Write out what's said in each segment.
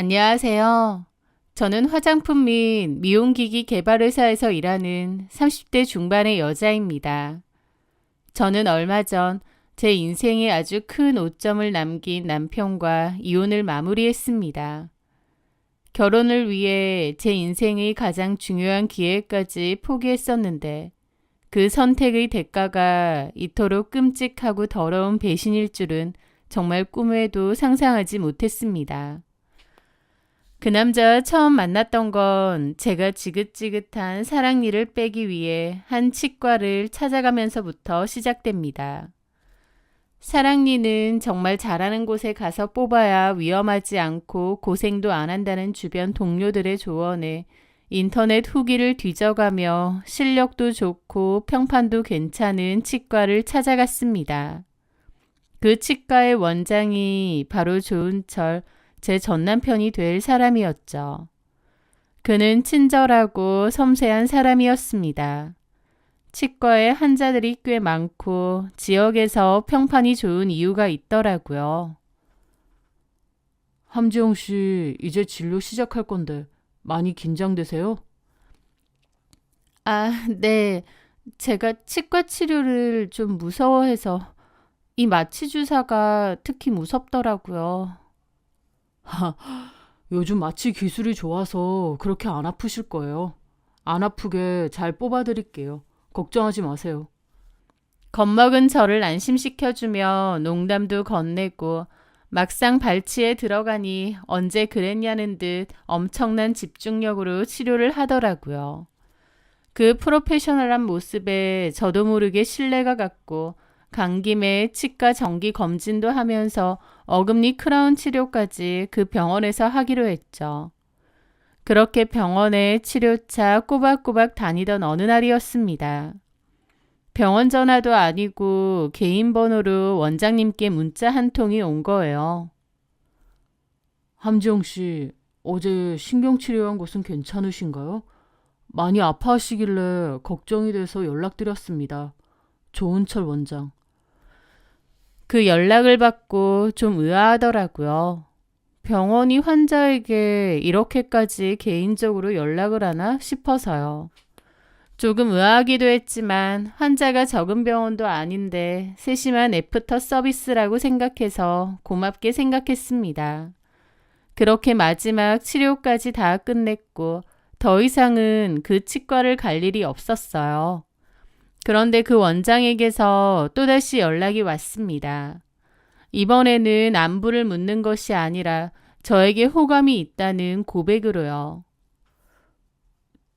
안녕하세요. 저는 화장품 및 미용기기 개발 회사에서 일하는 30대 중반의 여자입니다. 저는 얼마 전 제 인생에 아주 큰 오점을 남긴 남편과 이혼을 마무리했습니다. 결혼을 위해 제 인생의 가장 중요한 기회까지 포기했었는데 그 선택의 대가가 이토록 끔찍하고 더러운 배신일 줄은 정말 꿈에도 상상하지 못했습니다. 그 남자와 처음 만났던 건 제가 지긋지긋한 사랑니를 빼기 위해 한 치과를 찾아가면서부터 시작됩니다. 사랑니는 정말 잘하는 곳에 가서 뽑아야 위험하지 않고 고생도 안 한다는 주변 동료들의 조언에 인터넷 후기를 뒤져가며 실력도 좋고 평판도 괜찮은 치과를 찾아갔습니다. 그 치과의 원장이 바로 조은철, 제 전남편이 될 사람이었죠. 그는 친절하고 섬세한 사람이었습니다. 치과에 환자들이 꽤 많고 지역에서 평판이 좋은 이유가 있더라고요. 함지영 씨, 이제 진료 시작할 건데 많이 긴장되세요? 네. 제가 치과 치료를 좀 무서워해서 이 마취 주사가 특히 무섭더라고요. 요즘 마취 기술이 좋아서 그렇게 안 아프실 거예요. 안 아프게 잘 뽑아드릴게요. 걱정하지 마세요. 겁먹은 저를 안심시켜주며 농담도 건네고 막상 발치에 들어가니 언제 그랬냐는 듯 엄청난 집중력으로 치료를 하더라고요. 그 프로페셔널한 모습에 저도 모르게 신뢰가 갔고 간 김에 치과 정기 검진도 하면서 어금니 크라운 치료까지 그 병원에서 하기로 했죠. 그렇게 병원에 치료차 꼬박꼬박 다니던 어느 날이었습니다. 병원 전화도 아니고 개인 번호로 원장님께 문자 한 통이 온 거예요. 함지영 씨, 어제 신경치료한 곳은 괜찮으신가요? 많이 아파하시길래 걱정이 돼서 연락드렸습니다. 조은철 원장. 그 연락을 받고 좀 의아하더라고요. 병원이 환자에게 이렇게까지 개인적으로 연락을 하나 싶어서요. 조금 의아하기도 했지만 환자가 적은 병원도 아닌데 세심한 애프터 서비스라고 생각해서 고맙게 생각했습니다. 그렇게 마지막 치료까지 다 끝냈고 더 이상은 그 치과를 갈 일이 없었어요. 그런데 그 원장에게서 또다시 연락이 왔습니다. 이번에는 안부를 묻는 것이 아니라 저에게 호감이 있다는 고백으로요.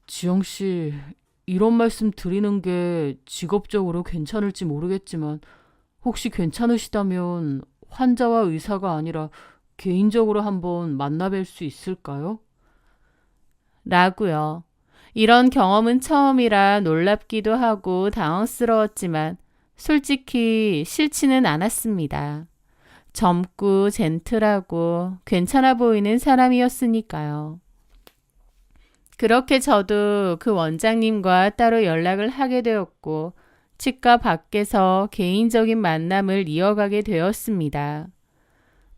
지영 씨, 이런 말씀 드리는 게 직업적으로 괜찮을지 모르겠지만 혹시 괜찮으시다면 환자와 의사가 아니라 개인적으로 한번 만나뵐 수 있을까요? 라고요. 이런 경험은 처음이라 놀랍기도 하고 당황스러웠지만 솔직히 싫지는 않았습니다. 젊고 젠틀하고 괜찮아 보이는 사람이었으니까요. 그렇게 저도 그 원장님과 따로 연락을 하게 되었고 치과 밖에서 개인적인 만남을 이어가게 되었습니다.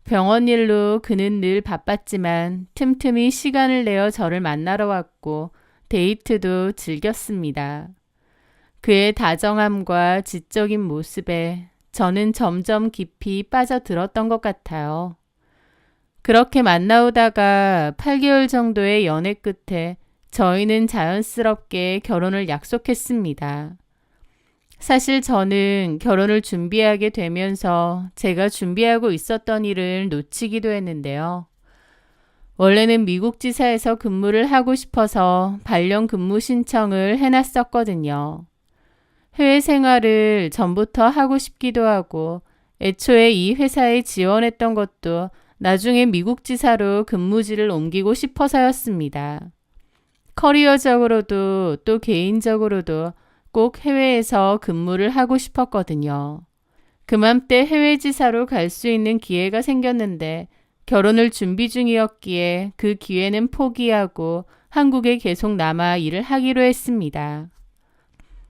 병원 일로 그는 늘 바빴지만 틈틈이 시간을 내어 저를 만나러 왔고 데이트도 즐겼습니다. 그의 다정함과 지적인 모습에 저는 점점 깊이 빠져들었던 것 같아요. 그렇게 만나오다가 8개월 정도의 연애 끝에 저희는 자연스럽게 결혼을 약속했습니다. 사실 저는 결혼을 준비하게 되면서 제가 준비하고 있었던 일을 놓치기도 했는데요. 원래는 미국 지사에서 근무를 하고 싶어서 발령 근무 신청을 해놨었거든요. 해외 생활을 전부터 하고 싶기도 하고 애초에 이 회사에 지원했던 것도 나중에 미국 지사로 근무지를 옮기고 싶어서였습니다. 커리어적으로도 또 개인적으로도 꼭 해외에서 근무를 하고 싶었거든요. 그맘때 해외 지사로 갈 수 있는 기회가 생겼는데 결혼을 준비 중이었기에 그 기회는 포기하고 한국에 계속 남아 일을 하기로 했습니다.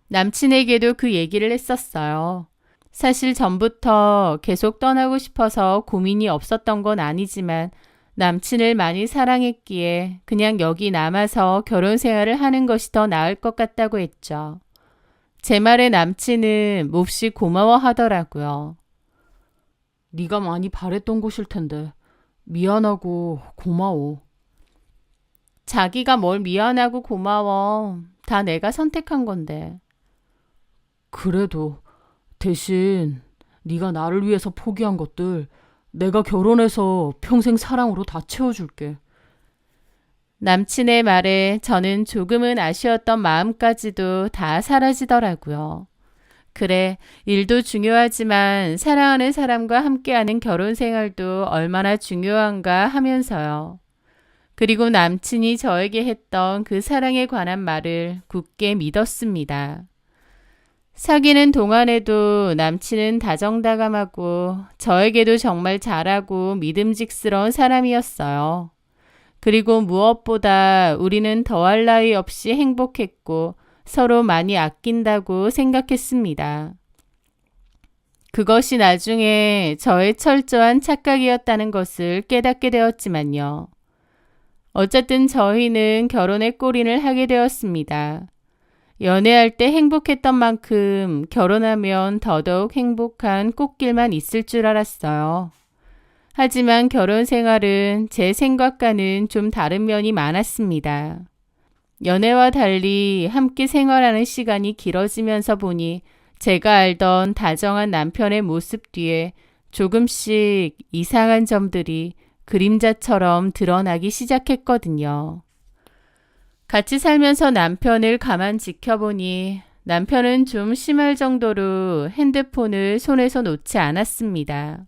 남친에게도 그 얘기를 했었어요. 사실 전부터 계속 떠나고 싶어서 고민이 없었던 건 아니지만 남친을 많이 사랑했기에 그냥 여기 남아서 결혼 생활을 하는 것이 더 나을 것 같다고 했죠. 제 말에 남친은 몹시 고마워하더라고요. 네가 많이 바랬던 곳일 텐데 미안하고 고마워. 자기가 뭘 미안하고 고마워. 다 내가 선택한 건데. 그래도 대신 네가 나를 위해서 포기한 것들 내가 결혼해서 평생 사랑으로 다 채워줄게. 남친의 말에 저는 조금은 아쉬웠던 마음까지도 다 사라지더라고요. 그래, 일도 중요하지만 사랑하는 사람과 함께하는 결혼 생활도 얼마나 중요한가 하면서요. 그리고 남친이 저에게 했던 그 사랑에 관한 말을 굳게 믿었습니다. 사귀는 동안에도 남친은 다정다감하고 저에게도 정말 잘하고 믿음직스러운 사람이었어요. 그리고 무엇보다 우리는 더할 나위 없이 행복했고 서로 많이 아낀다고 생각했습니다. 그것이 나중에 저의 철저한 착각이었다는 것을 깨닫게 되었지만요. 어쨌든 저희는 결혼에 골인을 하게 되었습니다. 연애할 때 행복했던 만큼 결혼하면 더더욱 행복한 꽃길만 있을 줄 알았어요. 하지만 결혼 생활은 제 생각과는 좀 다른 면이 많았습니다. 연애와 달리 함께 생활하는 시간이 길어지면서 보니 제가 알던 다정한 남편의 모습 뒤에 조금씩 이상한 점들이 그림자처럼 드러나기 시작했거든요. 같이 살면서 남편을 가만 지켜보니 남편은 좀 심할 정도로 핸드폰을 손에서 놓지 않았습니다.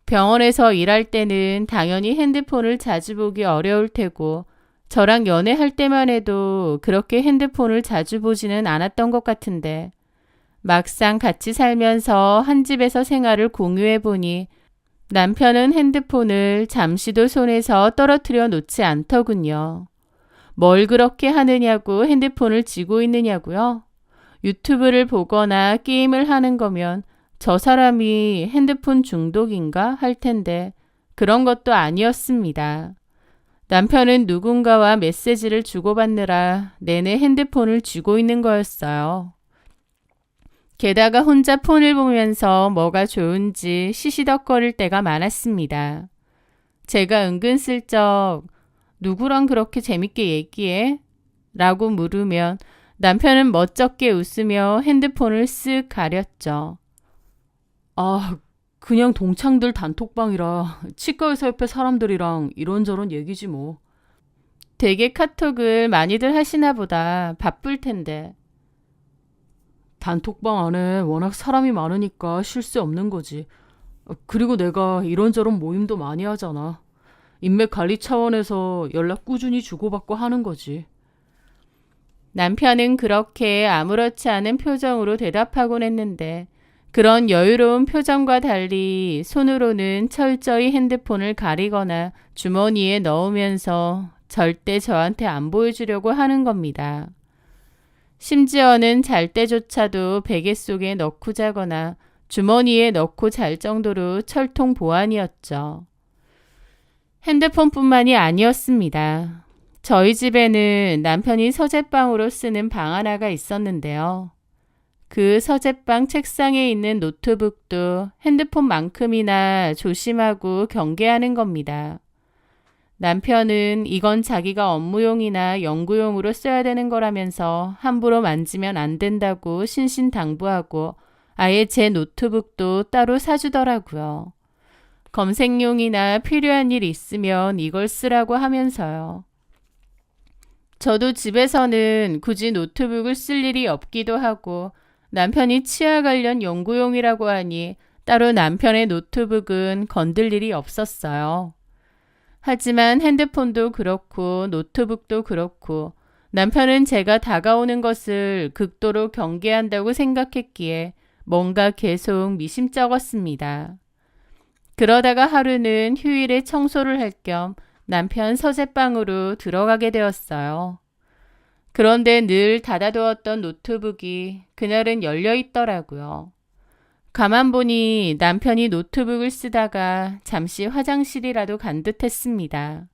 병원에서 일할 때는 당연히 핸드폰을 자주 보기 어려울 테고 저랑 연애할 때만 해도 그렇게 핸드폰을 자주 보지는 않았던 것 같은데 막상 같이 살면서 한 집에서 생활을 공유해 보니 남편은 핸드폰을 잠시도 손에서 떨어뜨려 놓지 않더군요. 뭘 그렇게 하느냐고 핸드폰을 쥐고 있느냐고요? 유튜브를 보거나 게임을 하는 거면 저 사람이 핸드폰 중독인가 할 텐데 그런 것도 아니었습니다. 남편은 누군가와 메시지를 주고받느라 내내 핸드폰을 쥐고 있는 거였어요. 게다가 혼자 폰을 보면서 뭐가 좋은지 시시덕거릴 때가 많았습니다. 제가 은근슬쩍 누구랑 그렇게 재밌게 얘기해? 라고 물으면 남편은 멋쩍게 웃으며 핸드폰을 쓱 가렸죠. 아, 그냥 동창들 단톡방이라 치과의사 옆에 사람들이랑 이런저런 얘기지 뭐. 되게 카톡을 많이들 하시나 보다. 바쁠 텐데. 단톡방 안에 워낙 사람이 많으니까 쉴 새 없는 거지. 그리고 내가 이런저런 모임도 많이 하잖아. 인맥 관리 차원에서 연락 꾸준히 주고받고 하는 거지. 남편은 그렇게 아무렇지 않은 표정으로 대답하곤 했는데 그런 여유로운 표정과 달리 손으로는 철저히 핸드폰을 가리거나 주머니에 넣으면서 절대 저한테 안 보여주려고 하는 겁니다. 심지어는 잘 때조차도 베개 속에 넣고 자거나 주머니에 넣고 잘 정도로 철통 보안이었죠. 핸드폰뿐만이 아니었습니다. 저희 집에는 남편이 서재방으로 쓰는 방 하나가 있었는데요. 그 서재방 책상에 있는 노트북도 핸드폰만큼이나 조심하고 경계하는 겁니다. 남편은 이건 자기가 업무용이나 연구용으로 써야 되는 거라면서 함부로 만지면 안 된다고 신신당부하고 아예 제 노트북도 따로 사주더라고요. 검색용이나 필요한 일 있으면 이걸 쓰라고 하면서요. 저도 집에서는 굳이 노트북을 쓸 일이 없기도 하고 남편이 치아 관련 연구용이라고 하니 따로 남편의 노트북은 건들 일이 없었어요. 하지만 핸드폰도 그렇고 노트북도 그렇고 남편은 제가 다가오는 것을 극도로 경계한다고 생각했기에 뭔가 계속 미심쩍었습니다. 그러다가 하루는 휴일에 청소를 할 겸 남편 서재방으로 들어가게 되었어요. 그런데 늘 닫아두었던 노트북이 그날은 열려 있더라고요. 가만 보니 남편이 노트북을 쓰다가 잠시 화장실이라도 간 듯했습니다.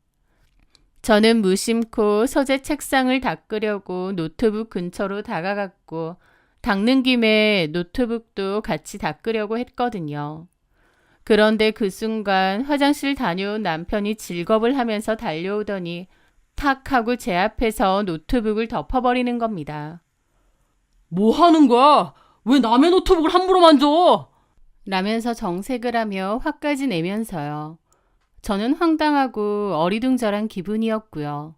저는 무심코 서재 책상을 닦으려고 노트북 근처로 다가갔고 닦는 김에 노트북도 같이 닦으려고 했거든요. 그런데 그 순간 화장실 다녀온 남편이 질겁을 하면서 달려오더니 탁 하고 제 앞에서 노트북을 덮어버리는 겁니다. 뭐 하는 거야? 왜 남의 노트북을 함부로 만져? 라면서 정색을 하며 화까지 내면서요. 저는 황당하고 어리둥절한 기분이었고요.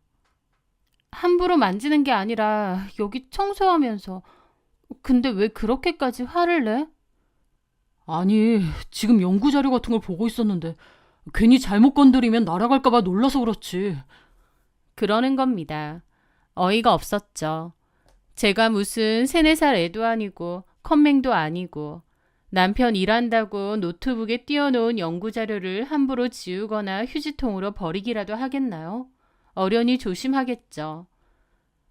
함부로 만지는 게 아니라 여기 청소하면서 근데 왜 그렇게까지 화를 내? 아니, 지금 연구 자료 같은 걸 보고 있었는데 괜히 잘못 건드리면 날아갈까봐 놀라서 그렇지. 그러는 겁니다. 어이가 없었죠. 제가 무슨 3, 4살 애도 아니고 컴맹도 아니고 남편 일한다고 노트북에 띄워놓은 연구자료를 함부로 지우거나 휴지통으로 버리기라도 하겠나요? 어련히 조심하겠죠.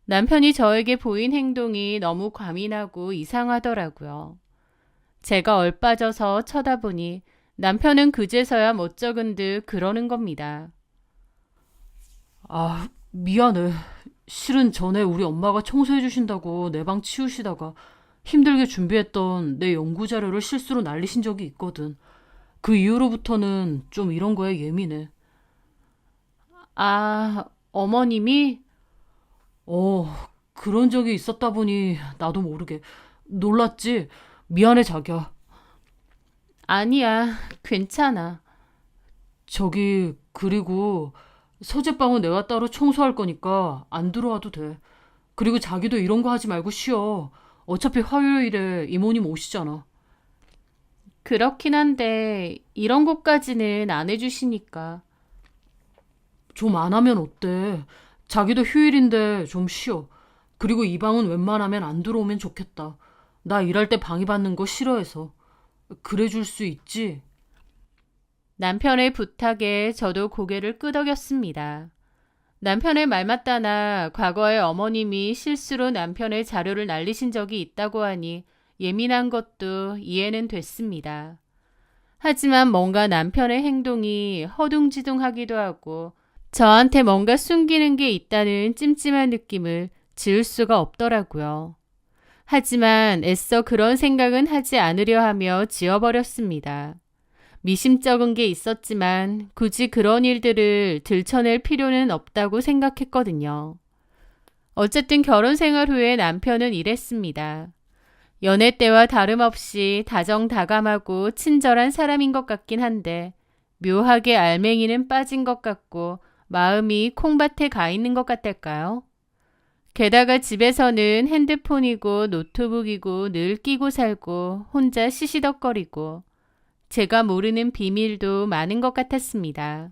남편이 저에게 보인 행동이 너무 과민하고 이상하더라고요. 제가 얼빠져서 쳐다보니 남편은 그제서야 멋쩍은 듯 그러는 겁니다. 아, 미안해. 실은 전에 우리 엄마가 청소해 주신다고 내 방 치우시다가 힘들게 준비했던 내 연구 자료를 실수로 날리신 적이 있거든. 그 이후로부터는 좀 이런 거에 예민해. 아, 어머님이? 어, 그런 적이 있었다 보니 나도 모르게 놀랐지? 미안해, 자기야. 아니야, 괜찮아. 그리고 서재방은 내가 따로 청소할 거니까 안 들어와도 돼. 그리고 자기도 이런 거 하지 말고 쉬어. 어차피 화요일에 이모님 오시잖아. 그렇긴 한데 이런 것까지는 안 해주시니까. 좀 안 하면 어때? 자기도 휴일인데 좀 쉬어. 그리고 이 방은 웬만하면 안 들어오면 좋겠다. 나 일할 때 방해받는 거 싫어해서. 그래 줄 수 있지? 남편의 부탁에 저도 고개를 끄덕였습니다. 남편의 말 맞다나 과거에 어머님이 실수로 남편의 자료를 날리신 적이 있다고 하니 예민한 것도 이해는 됐습니다. 하지만 뭔가 남편의 행동이 허둥지둥하기도 하고 저한테 뭔가 숨기는 게 있다는 찜찜한 느낌을 지울 수가 없더라고요. 하지만 애써 그런 생각은 하지 않으려 하며 지워버렸습니다. 미심쩍은 게 있었지만 굳이 그런 일들을 들춰낼 필요는 없다고 생각했거든요. 어쨌든 결혼 생활 후에 남편은 이랬습니다. 연애 때와 다름없이 다정다감하고 친절한 사람인 것 같긴 한데 묘하게 알맹이는 빠진 것 같고 마음이 콩밭에 가 있는 것 같달까요? 게다가 집에서는 핸드폰이고 노트북이고 늘 끼고 살고 혼자 시시덕거리고 제가 모르는 비밀도 많은 것 같았습니다.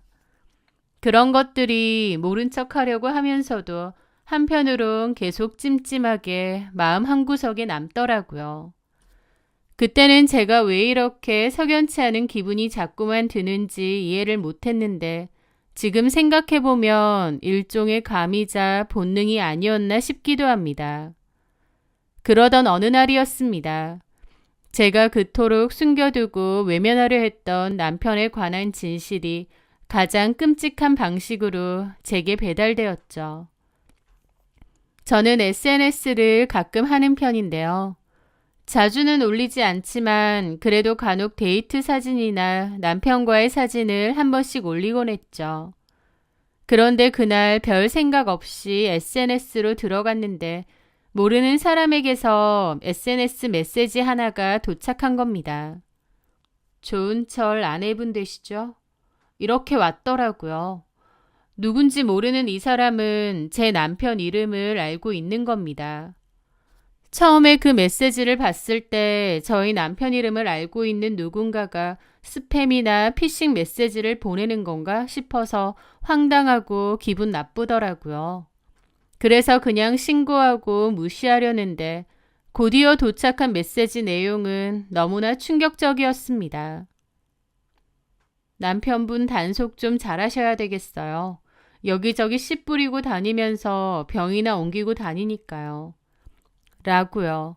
그런 것들이 모른 척 하려고 하면서도 한편으론 계속 찜찜하게 마음 한구석에 남더라고요. 그때는 제가 왜 이렇게 석연치 않은 기분이 자꾸만 드는지 이해를 못했는데 지금 생각해보면 일종의 감이자 본능이 아니었나 싶기도 합니다. 그러던 어느 날이었습니다. 제가 그토록 숨겨두고 외면하려 했던 남편에 관한 진실이 가장 끔찍한 방식으로 제게 배달되었죠. 저는 SNS를 가끔 하는 편인데요. 자주는 올리지 않지만 그래도 간혹 데이트 사진이나 남편과의 사진을 한 번씩 올리곤 했죠. 그런데 그날 별 생각 없이 SNS로 들어갔는데 모르는 사람에게서 SNS 메시지 하나가 도착한 겁니다. 좋은 철 아내분 되시죠? 이렇게 왔더라고요. 누군지 모르는 이 사람은 제 남편 이름을 알고 있는 겁니다. 처음에 그 메시지를 봤을 때 저희 남편 이름을 알고 있는 누군가가 스팸이나 피싱 메시지를 보내는 건가 싶어서 황당하고 기분 나쁘더라고요. 그래서 그냥 신고하고 무시하려는데 곧이어 도착한 메시지 내용은 너무나 충격적이었습니다. 남편분 단속 좀 잘하셔야 되겠어요. 여기저기 씨 뿌리고 다니면서 병이나 옮기고 다니니까요. 라고요.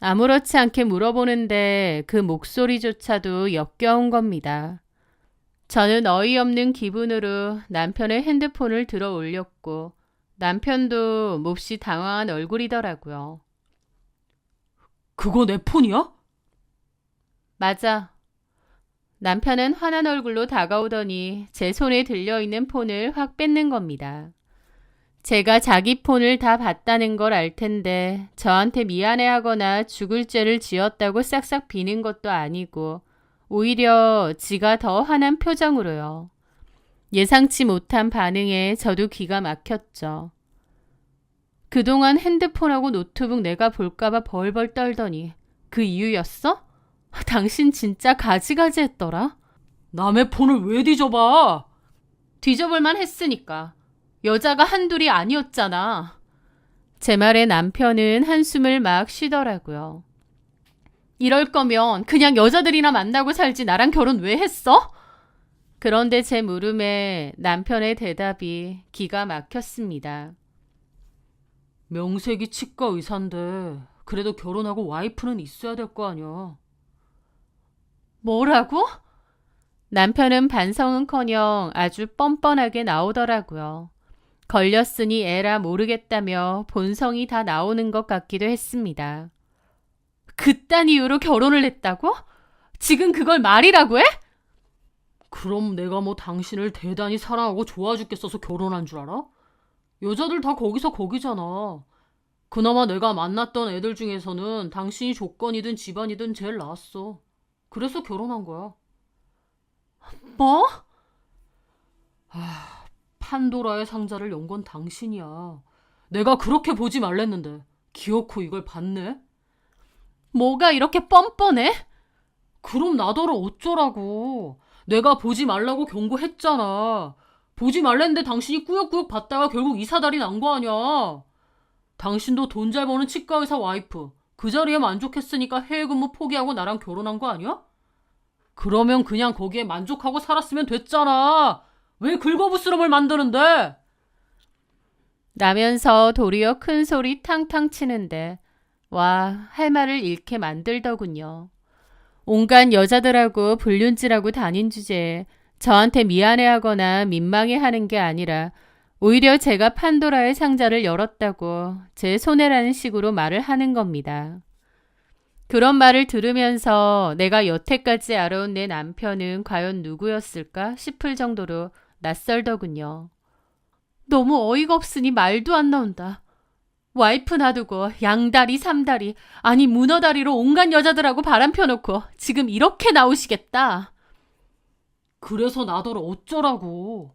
아무렇지 않게 물어보는데 그 목소리조차도 역겨운 겁니다. 저는 어이없는 기분으로 남편의 핸드폰을 들어 올렸고 남편도 몹시 당황한 얼굴이더라고요. 그거 내 폰이야? 맞아. 남편은 화난 얼굴로 다가오더니 제 손에 들려있는 폰을 확 뺏는 겁니다. 제가 자기 폰을 다 봤다는 걸 알 텐데 저한테 미안해하거나 죽을 죄를 지었다고 싹싹 비는 것도 아니고 오히려 지가 더 화난 표정으로요. 예상치 못한 반응에 저도 기가 막혔죠. 그동안 핸드폰하고 노트북 내가 볼까봐 벌벌 떨더니 그 이유였어? 당신 진짜 가지가지 했더라. 남의 폰을 왜 뒤져봐? 뒤져볼만 했으니까. 여자가 한둘이 아니었잖아. 제 말에 남편은 한숨을 막 쉬더라고요. 이럴 거면 그냥 여자들이나 만나고 살지 나랑 결혼 왜 했어? 그런데 제 물음에 남편의 대답이 기가 막혔습니다. 명색이 치과 의사인데 그래도 결혼하고 와이프는 있어야 될 거 아니야. 뭐라고? 남편은 반성은커녕 아주 뻔뻔하게 나오더라고요. 걸렸으니 에라 모르겠다며 본성이 다 나오는 것 같기도 했습니다. 그딴 이유로 결혼을 했다고? 지금 그걸 말이라고 해? 그럼 내가 뭐 당신을 대단히 사랑하고 좋아 죽겠어서 결혼한 줄 알아? 여자들 다 거기서 거기잖아. 그나마 내가 만났던 애들 중에서는 당신이 조건이든 집안이든 제일 나았어. 그래서 결혼한 거야. 뭐? 판도라의 상자를 연 건 당신이야. 내가 그렇게 보지 말랬는데 기어코 이걸 봤네? 뭐가 이렇게 뻔뻔해? 그럼 나더러 어쩌라고. 내가 보지 말라고 경고했잖아. 보지 말랬는데 당신이 꾸역꾸역 봤다가 결국 이사달이 난 거 아니야. 당신도 돈 잘 버는 치과의사 와이프. 그 자리에 만족했으니까 해외 근무 포기하고 나랑 결혼한 거 아니야? 그러면 그냥 거기에 만족하고 살았으면 됐잖아. 왜 긁어부스럼을 만드는데? 라면서 도리어 큰 소리 탕탕 치는데 와, 할 말을 잃게 만들더군요. 온갖 여자들하고 불륜질하고 다닌 주제에 저한테 미안해하거나 민망해하는 게 아니라 오히려 제가 판도라의 상자를 열었다고 제 손해라는 식으로 말을 하는 겁니다. 그런 말을 들으면서 내가 여태까지 알아온 내 남편은 과연 누구였을까 싶을 정도로 낯설더군요. 너무 어이가 없으니 말도 안 나온다. 와이프 놔두고 양다리, 삼다리, 아니 문어다리로 온갖 여자들하고 바람 펴놓고 지금 이렇게 나오시겠다. 그래서 나더러 어쩌라고.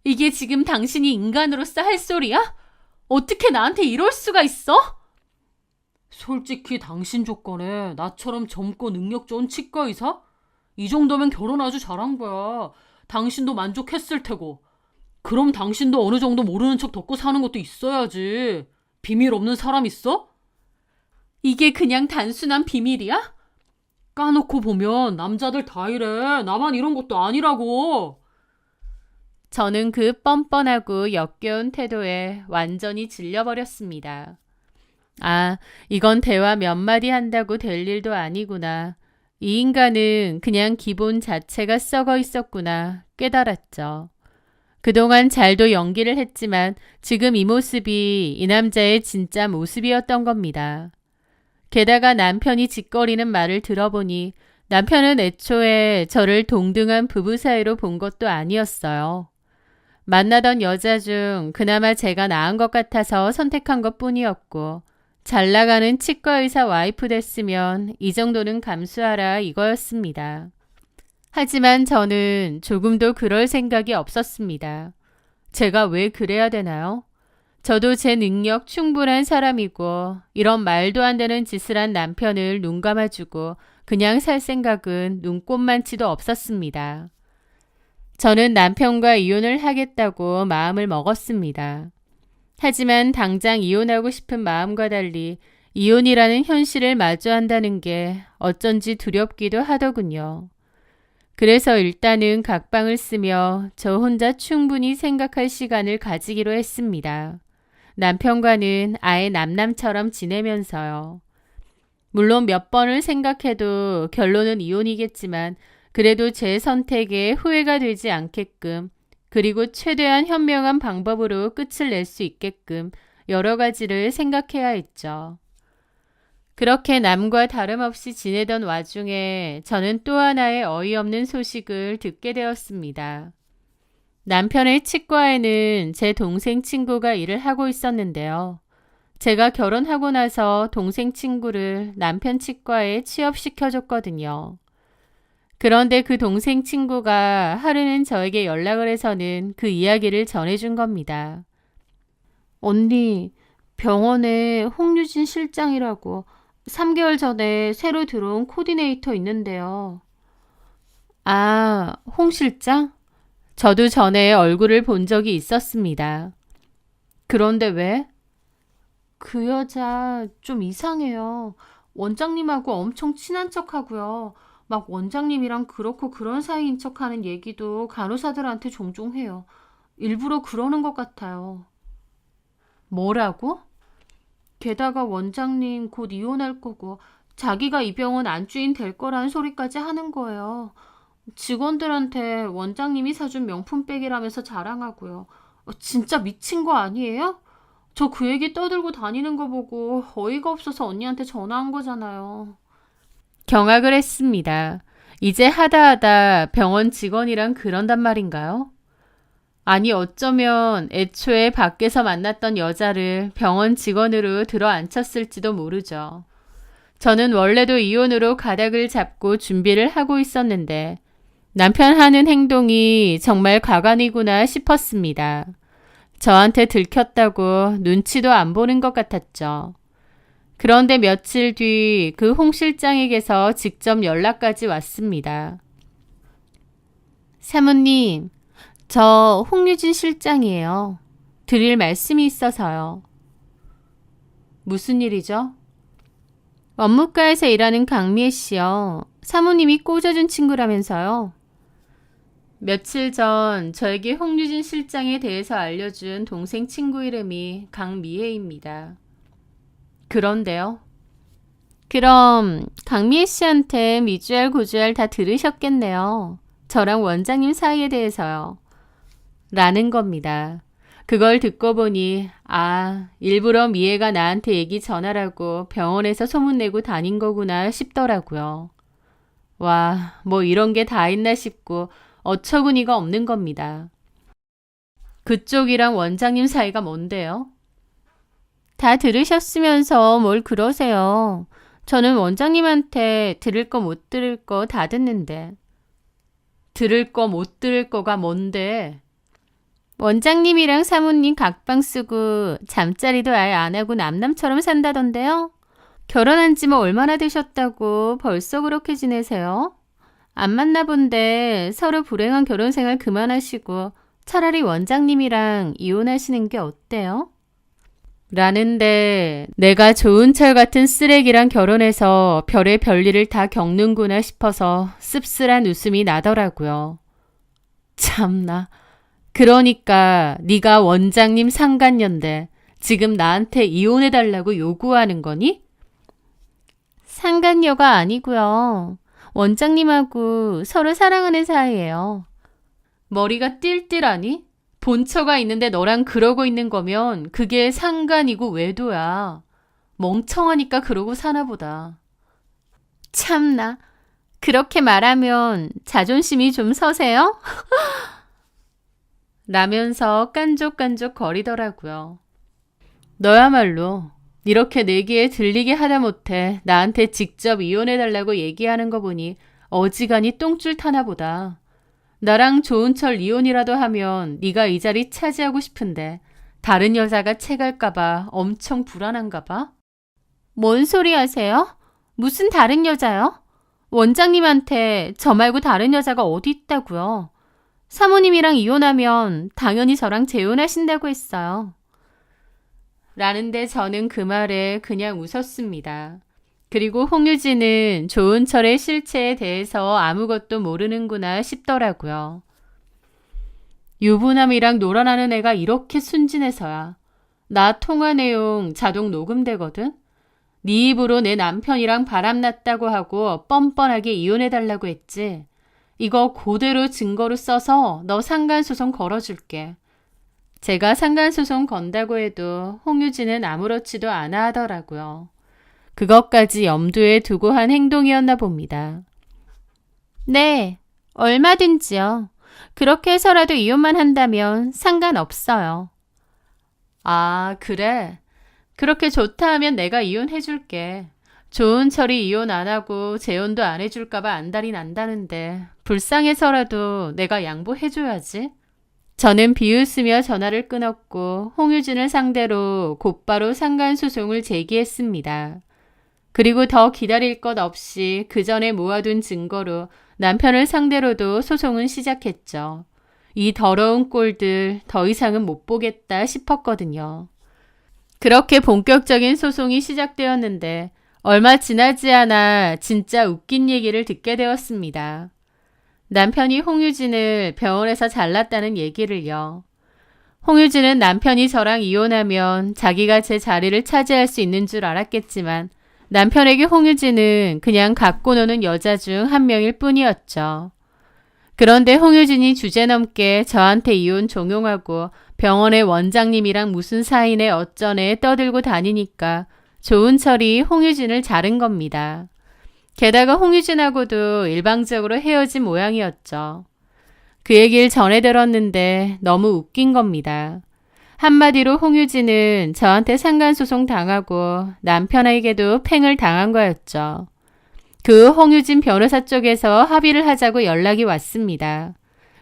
이게 지금 당신이 인간으로서 할 소리야? 어떻게 나한테 이럴 수가 있어? 솔직히 당신 조건에 나처럼 젊고 능력 좋은 치과 의사? 이 정도면 결혼 아주 잘한 거야. 당신도 만족했을 테고. 그럼 당신도 어느 정도 모르는 척 덮고 사는 것도 있어야지. 비밀 없는 사람 있어? 이게 그냥 단순한 비밀이야? 까놓고 보면 남자들 다 이래. 나만 이런 것도 아니라고. 저는 그 뻔뻔하고 역겨운 태도에 완전히 질려버렸습니다. 아, 이건 대화 몇 마디 한다고 될 일도 아니구나. 이 인간은 그냥 기본 자체가 썩어 있었구나 깨달았죠. 그동안 잘도 연기를 했지만 지금 이 모습이 이 남자의 진짜 모습이었던 겁니다. 게다가 남편이 짓거리는 말을 들어보니 남편은 애초에 저를 동등한 부부 사이로 본 것도 아니었어요. 만나던 여자 중 그나마 제가 나은 것 같아서 선택한 것 뿐이었고 잘 나가는 치과의사 와이프 됐으면 이 정도는 감수하라 이거였습니다. 하지만 저는 조금도 그럴 생각이 없었습니다. 제가 왜 그래야 되나요? 저도 제 능력 충분한 사람이고 이런 말도 안 되는 짓을 한 남편을 눈 감아주고 그냥 살 생각은 눈꼽만치도 없었습니다. 저는 남편과 이혼을 하겠다고 마음을 먹었습니다. 하지만 당장 이혼하고 싶은 마음과 달리 이혼이라는 현실을 마주한다는 게 어쩐지 두렵기도 하더군요. 그래서 일단은 각방을 쓰며 저 혼자 충분히 생각할 시간을 가지기로 했습니다. 남편과는 아예 남남처럼 지내면서요. 물론 몇 번을 생각해도 결론은 이혼이겠지만 그래도 제 선택에 후회가 되지 않게끔 그리고 최대한 현명한 방법으로 끝을 낼 수 있게끔 여러 가지를 생각해야 했죠. 그렇게 남과 다름없이 지내던 와중에 저는 또 하나의 어이없는 소식을 듣게 되었습니다. 남편의 치과에는 제 동생 친구가 일을 하고 있었는데요. 제가 결혼하고 나서 동생 친구를 남편 치과에 취업시켜줬거든요. 그런데 그 동생 친구가 하루는 저에게 연락을 해서는 그 이야기를 전해준 겁니다. 언니, 병원에 홍유진 실장이라고 3개월 전에 새로 들어온 코디네이터 있는데요. 아, 홍 실장? 저도 전에 얼굴을 본 적이 있었습니다. 그런데 왜? 그 여자 좀 이상해요. 원장님하고 엄청 친한 척하고요. 막 원장님이랑 그렇고 그런 사이인 척하는 얘기도 간호사들한테 종종 해요. 일부러 그러는 것 같아요. 뭐라고? 게다가 원장님 곧 이혼할 거고 자기가 이 병원 안주인 될 거라는 소리까지 하는 거예요. 직원들한테 원장님이 사준 명품백이라면서 자랑하고요. 진짜 미친 거 아니에요? 저 그 얘기 떠들고 다니는 거 보고 어이가 없어서 언니한테 전화한 거잖아요. 경악을 했습니다. 이제 하다 병원 직원이랑 그런단 말인가요? 아니 어쩌면 애초에 밖에서 만났던 여자를 병원 직원으로 들어앉혔을지도 모르죠. 저는 원래도 이혼으로 가닥을 잡고 준비를 하고 있었는데 남편 하는 행동이 정말 가관이구나 싶었습니다. 저한테 들켰다고 눈치도 안 보는 것 같았죠. 그런데 며칠 뒤 그 홍 실장에게서 직접 연락까지 왔습니다. 사모님, 저 홍유진 실장이에요. 드릴 말씀이 있어서요. 무슨 일이죠? 업무과에서 일하는 강미애 씨요. 사모님이 꽂아준 친구라면서요. 며칠 전 저에게 홍유진 실장에 대해서 알려준 동생 친구 이름이 강미애입니다. 그런데요? 그럼 강미애 씨한테 미주알 고주알 다 들으셨겠네요. 저랑 원장님 사이에 대해서요. 라는 겁니다. 그걸 듣고 보니 일부러 미애가 나한테 얘기 전하라고 병원에서 소문내고 다닌 거구나 싶더라고요. 와, 뭐 이런 게 다 있나 싶고 어처구니가 없는 겁니다. 그쪽이랑 원장님 사이가 뭔데요? 다 들으셨으면서 뭘 그러세요. 저는 원장님한테 들을 거 못 들을 거 다 듣는데. 들을 거 못 들을 거가 뭔데? 원장님이랑 사모님 각방 쓰고 잠자리도 아예 안 하고 남남처럼 산다던데요? 결혼한 지 뭐 얼마나 되셨다고 벌써 그렇게 지내세요? 안 만나본데 서로 불행한 결혼 생활 그만하시고 차라리 원장님이랑 이혼하시는 게 어때요? 라는데 내가 좋은 철 같은 쓰레기랑 결혼해서 별의 별일을 다 겪는구나 싶어서 씁쓸한 웃음이 나더라고요. 참나. 그러니까 네가 원장님 상간녀인데 지금 나한테 이혼해달라고 요구하는 거니? 상간녀가 아니고요. 원장님하고 서로 사랑하는 사이예요. 머리가 띨띨하니? 본처가 있는데 너랑 그러고 있는 거면 그게 상간이고 외도야. 멍청하니까 그러고 사나 보다. 참나. 그렇게 말하면 자존심이 좀 서세요? 라면서 깐족깐족 거리더라고요. 너야말로 이렇게 내 귀에 들리게 하다못해 나한테 직접 이혼해달라고 얘기하는 거 보니 어지간히 똥줄 타나 보다. 나랑 좋은 철 이혼이라도 하면 네가 이 자리 차지하고 싶은데 다른 여자가 채갈까봐 엄청 불안한가 봐? 뭔 소리 하세요? 무슨 다른 여자요? 원장님한테 저 말고 다른 여자가 어디 있다고요? 사모님이랑 이혼하면 당연히 저랑 재혼하신다고 했어요. 라는데 저는 그 말에 그냥 웃었습니다. 그리고 홍유진은 조은철의 실체에 대해서 아무것도 모르는구나 싶더라고요. 유부남이랑 놀아나는 애가 이렇게 순진해서야. 나 통화 내용 자동 녹음되거든? 네 입으로 내 남편이랑 바람났다고 하고 뻔뻔하게 이혼해달라고 했지. 이거 그대로 증거로 써서 너 상간소송 걸어줄게. 제가 상간소송 건다고 해도 홍유진은 아무렇지도 않아 하더라고요. 그것까지 염두에 두고 한 행동이었나 봅니다. 네, 얼마든지요. 그렇게 해서라도 이혼만 한다면 상관없어요. 아, 그래? 그렇게 좋다 하면 내가 이혼해줄게. 좋은 철이 이혼 안 하고 재혼도 안 해줄까봐 안달이 난다는데 불쌍해서라도 내가 양보해줘야지. 저는 비웃으며 전화를 끊었고 홍유진을 상대로 곧바로 상간소송을 제기했습니다. 그리고 더 기다릴 것 없이 그 전에 모아둔 증거로 남편을 상대로도 소송은 시작했죠. 이 더러운 꼴들 더 이상은 못 보겠다 싶었거든요. 그렇게 본격적인 소송이 시작되었는데 얼마 지나지 않아 진짜 웃긴 얘기를 듣게 되었습니다. 남편이 홍유진을 병원에서 잘랐다는 얘기를요. 홍유진은 남편이 저랑 이혼하면 자기가 제 자리를 차지할 수 있는 줄 알았겠지만 남편에게 홍유진은 그냥 갖고 노는 여자 중 한 명일 뿐이었죠. 그런데 홍유진이 주제넘게 저한테 이혼 종용하고 병원의 원장님이랑 무슨 사이네 어쩌네 떠들고 다니니까 좋은 철이 홍유진을 자른 겁니다. 게다가 홍유진하고도 일방적으로 헤어진 모양이었죠. 그 얘기를 전해 들었는데 너무 웃긴 겁니다. 한마디로 홍유진은 저한테 상간소송 당하고 남편에게도 팽을 당한 거였죠. 그 홍유진 변호사 쪽에서 합의를 하자고 연락이 왔습니다.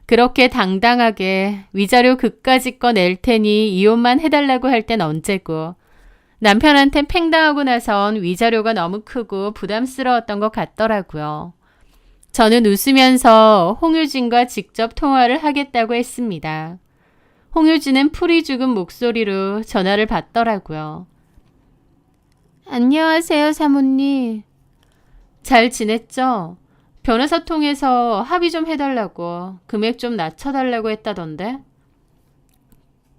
그렇게 당당하게 위자료 그까짓 거 낼 테니 이혼만 해달라고 할 땐 언제고 남편한테 팽당하고 나선 위자료가 너무 크고 부담스러웠던 것 같더라고요. 저는 웃으면서 홍유진과 직접 통화를 하겠다고 했습니다. 홍유진은 풀이 죽은 목소리로 전화를 받더라고요. 안녕하세요, 사모님. 잘 지냈죠? 변호사 통해서 합의 좀 해달라고, 금액 좀 낮춰달라고 했다던데?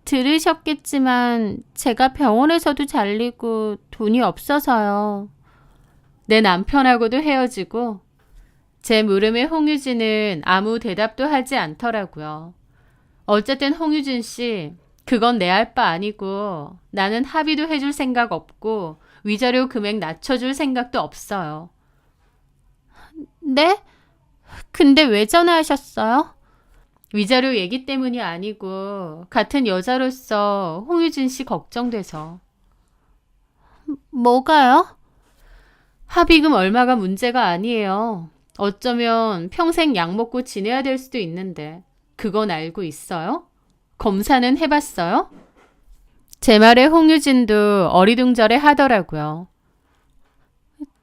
들으셨겠지만 제가 병원에서도 잘리고 돈이 없어서요. 내 남편하고도 헤어지고 제 물음에 홍유진은 아무 대답도 하지 않더라고요. 어쨌든 홍유진 씨, 그건 내 할 바 아니고 나는 합의도 해줄 생각 없고 위자료 금액 낮춰줄 생각도 없어요. 네? 근데 왜 전화하셨어요? 위자료 얘기 때문이 아니고 같은 여자로서 홍유진 씨 걱정돼서. 뭐가요? 합의금 얼마가 문제가 아니에요. 어쩌면 평생 약 먹고 지내야 될 수도 있는데 그건 알고 있어요? 검사는 해봤어요? 제 말에 홍유진도 어리둥절해 하더라고요.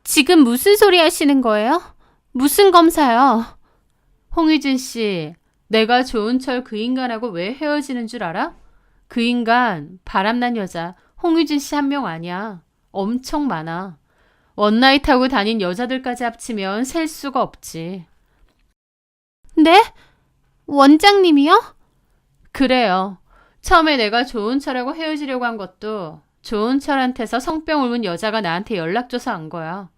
지금 무슨 소리 하시는 거예요? 무슨 검사요? 홍유진 씨, 내가 좋은 철 그 인간하고 왜 헤어지는 줄 알아? 그 인간 바람난 여자 홍유진 씨 한 명 아니야. 엄청 많아. 원나잇 하고 다닌 여자들까지 합치면 셀 수가 없지. 네? 원장님이요? 그래요. 처음에 내가 좋은 철하고 헤어지려고 한 것도 좋은 철한테서 성병 옮은 여자가 나한테 연락 줘서 한 거야.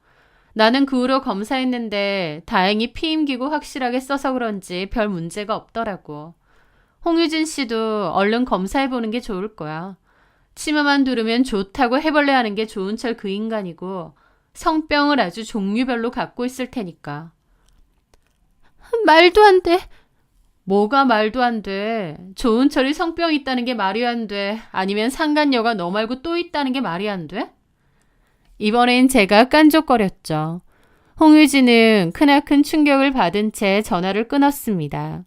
나는 그 후로 검사했는데 다행히 피임기구 확실하게 써서 그런지 별 문제가 없더라고. 홍유진 씨도 얼른 검사해보는 게 좋을 거야. 치마만 두르면 좋다고 해벌레 하는 게 좋은 철 그 인간이고 성병을 아주 종류별로 갖고 있을 테니까. 말도 안 돼. 뭐가 말도 안 돼. 좋은 철이 성병 있다는 게 말이 안 돼. 아니면 상간녀가 너 말고 또 있다는 게 말이 안 돼? 이번엔 제가 깐족거렸죠. 홍유진은 크나큰 충격을 받은 채 전화를 끊었습니다.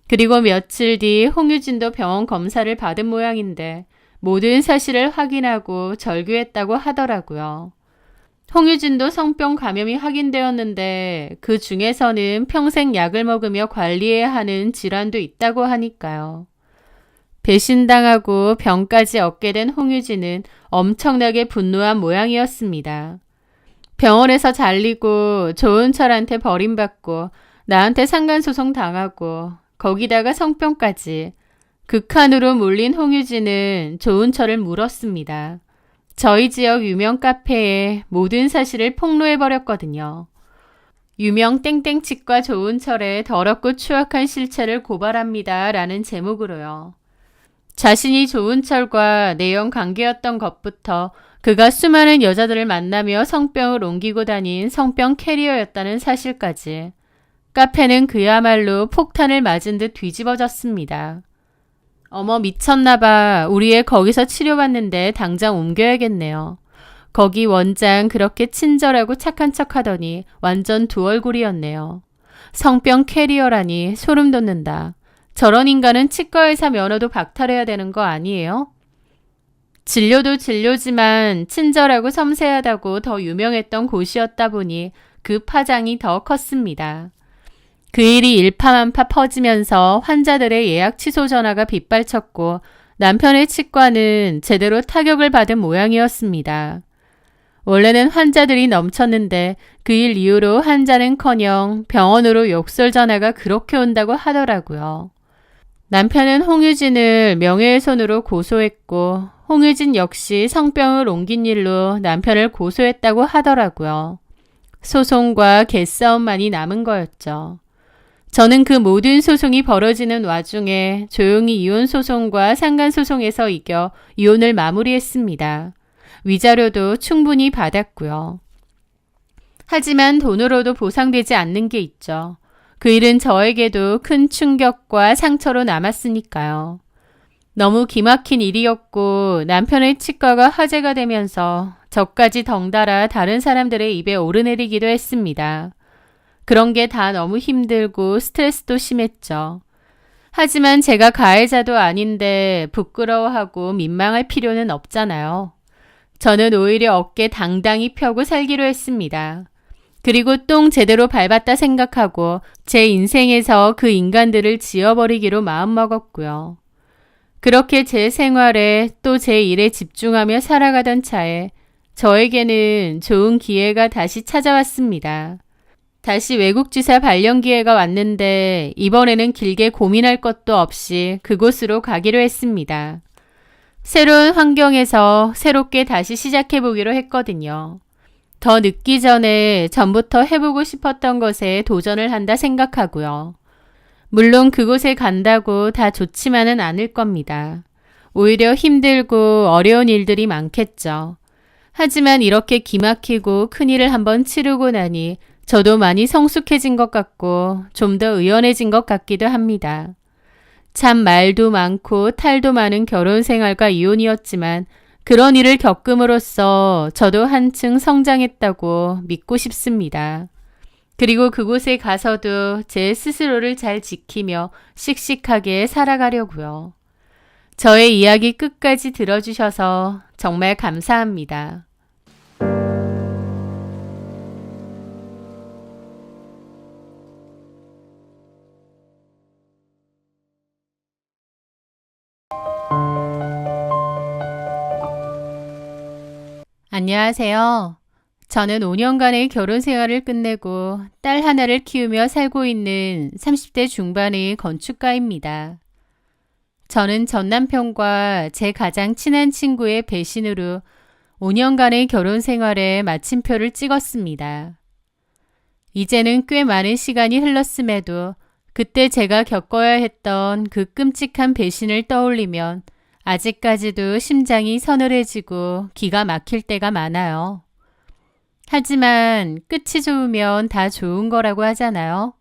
그리고 며칠 뒤 홍유진도 병원 검사를 받은 모양인데 모든 사실을 확인하고 절규했다고 하더라고요. 홍유진도 성병 감염이 확인되었는데 그 중에서는 평생 약을 먹으며 관리해야 하는 질환도 있다고 하니까요. 배신당하고 병까지 얻게 된 홍유진은 엄청나게 분노한 모양이었습니다. 병원에서 잘리고 좋은 철한테 버림받고 나한테 상간소송 당하고 거기다가 성병까지 극한으로 몰린 홍유진은 좋은 철을 물었습니다. 저희 지역 유명 카페에 모든 사실을 폭로해버렸거든요. 유명 땡땡치과 조은철의 더럽고 추악한 실체를 고발합니다. 라는 제목으로요. 자신이 조은철과 내연 관계였던 것부터 그가 수많은 여자들을 만나며 성병을 옮기고 다닌 성병 캐리어였다는 사실까지. 카페는 그야말로 폭탄을 맞은 듯 뒤집어졌습니다. 어머 미쳤나봐. 우리 애 거기서 치료받는데 당장 옮겨야겠네요. 거기 원장 그렇게 친절하고 착한 척하더니 완전 두 얼굴이었네요. 성병 캐리어라니 소름 돋는다. 저런 인간은 치과의사 면허도 박탈해야 되는 거 아니에요? 진료도 진료지만 친절하고 섬세하다고 더 유명했던 곳이었다 보니 그 파장이 더 컸습니다. 그 일이 일파만파 퍼지면서 환자들의 예약 취소 전화가 빗발쳤고 남편의 치과는 제대로 타격을 받은 모양이었습니다. 원래는 환자들이 넘쳤는데 그 일 이후로 환자는커녕 병원으로 욕설 전화가 그렇게 온다고 하더라고요. 남편은 홍유진을 명예훼손으로 고소했고 홍유진 역시 성병을 옮긴 일로 남편을 고소했다고 하더라고요. 소송과 개싸움만이 남은 거였죠. 저는 그 모든 소송이 벌어지는 와중에 조용히 이혼 소송과 상간 소송에서 이겨 이혼을 마무리했습니다. 위자료도 충분히 받았고요. 하지만 돈으로도 보상되지 않는 게 있죠. 그 일은 저에게도 큰 충격과 상처로 남았으니까요. 너무 기막힌 일이었고 남편의 치과가 화제가 되면서 저까지 덩달아 다른 사람들의 입에 오르내리기도 했습니다. 그런 게 다 너무 힘들고 스트레스도 심했죠. 하지만 제가 가해자도 아닌데 부끄러워하고 민망할 필요는 없잖아요. 저는 오히려 어깨 당당히 펴고 살기로 했습니다. 그리고 똥 제대로 밟았다 생각하고 제 인생에서 그 인간들을 지워버리기로 마음먹었고요. 그렇게 제 생활에 또 제 일에 집중하며 살아가던 차에 저에게는 좋은 기회가 다시 찾아왔습니다. 다시 외국 지사 발령 기회가 왔는데 이번에는 길게 고민할 것도 없이 그곳으로 가기로 했습니다. 새로운 환경에서 새롭게 다시 시작해보기로 했거든요. 더 늦기 전에 전부터 해보고 싶었던 것에 도전을 한다 생각하고요. 물론 그곳에 간다고 다 좋지만은 않을 겁니다. 오히려 힘들고 어려운 일들이 많겠죠. 하지만 이렇게 기막히고 큰일을 한번 치르고 나니 저도 많이 성숙해진 것 같고 좀 더 의연해진 것 같기도 합니다. 참 말도 많고 탈도 많은 결혼 생활과 이혼이었지만 그런 일을 겪음으로써 저도 한층 성장했다고 믿고 싶습니다. 그리고 그곳에 가서도 제 스스로를 잘 지키며 씩씩하게 살아가려고요. 저의 이야기 끝까지 들어주셔서 정말 감사합니다. 안녕하세요. 저는 5년간의 결혼 생활을 끝내고 딸 하나를 키우며 살고 있는 30대 중반의 건축가입니다. 저는 전 남편과 제 가장 친한 친구의 배신으로 5년간의 결혼 생활에 마침표를 찍었습니다. 이제는 꽤 많은 시간이 흘렀음에도 그때 제가 겪어야 했던 그 끔찍한 배신을 떠올리면 아직까지도 심장이 서늘해지고 기가 막힐 때가 많아요. 하지만 끝이 좋으면 다 좋은 거라고 하잖아요.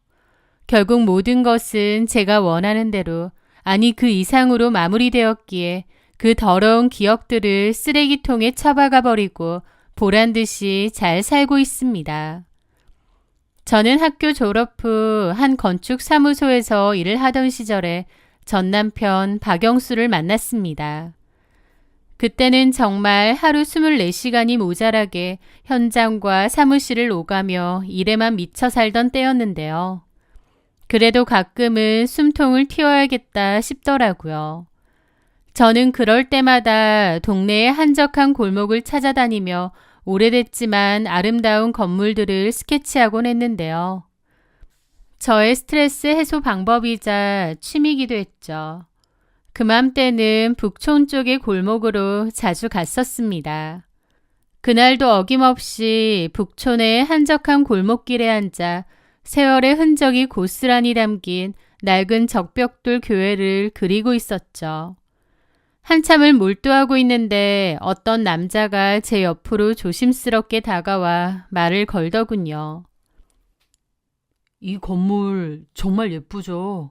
결국 모든 것은 제가 원하는 대로, 아니 그 이상으로 마무리되었기에 그 더러운 기억들을 쓰레기통에 처박아 버리고 보란듯이 잘 살고 있습니다. 저는 학교 졸업 후 한 건축 사무소에서 일을 하던 시절에 전 남편 박영수를 만났습니다. 그때는 정말 하루 24시간이 모자라게 현장과 사무실을 오가며 일에만 미쳐 살던 때였는데요. 그래도 가끔은 숨통을 틔워야겠다 싶더라고요. 저는 그럴 때마다 동네의 한적한 골목을 찾아다니며 오래됐지만 아름다운 건물들을 스케치하곤 했는데요. 저의 스트레스 해소 방법이자 취미이기도 했죠. 그맘때는 북촌 쪽의 골목으로 자주 갔었습니다. 그날도 어김없이 북촌의 한적한 골목길에 앉아 세월의 흔적이 고스란히 담긴 낡은 적벽돌 교회를 그리고 있었죠. 한참을 몰두하고 있는데 어떤 남자가 제 옆으로 조심스럽게 다가와 말을 걸더군요. 이 건물 정말 예쁘죠?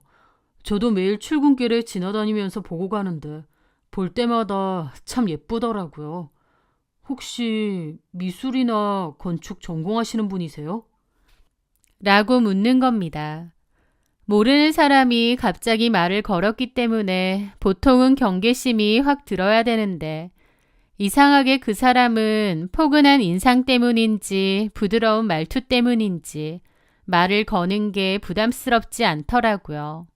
저도 매일 출근길에 지나다니면서 보고 가는데 볼 때마다 참 예쁘더라고요. 혹시 미술이나 건축 전공하시는 분이세요? 라고 묻는 겁니다. 모르는 사람이 갑자기 말을 걸었기 때문에 보통은 경계심이 확 들어야 되는데 이상하게 그 사람은 포근한 인상 때문인지 부드러운 말투 때문인지 말을 거는 게 부담스럽지 않더라고요.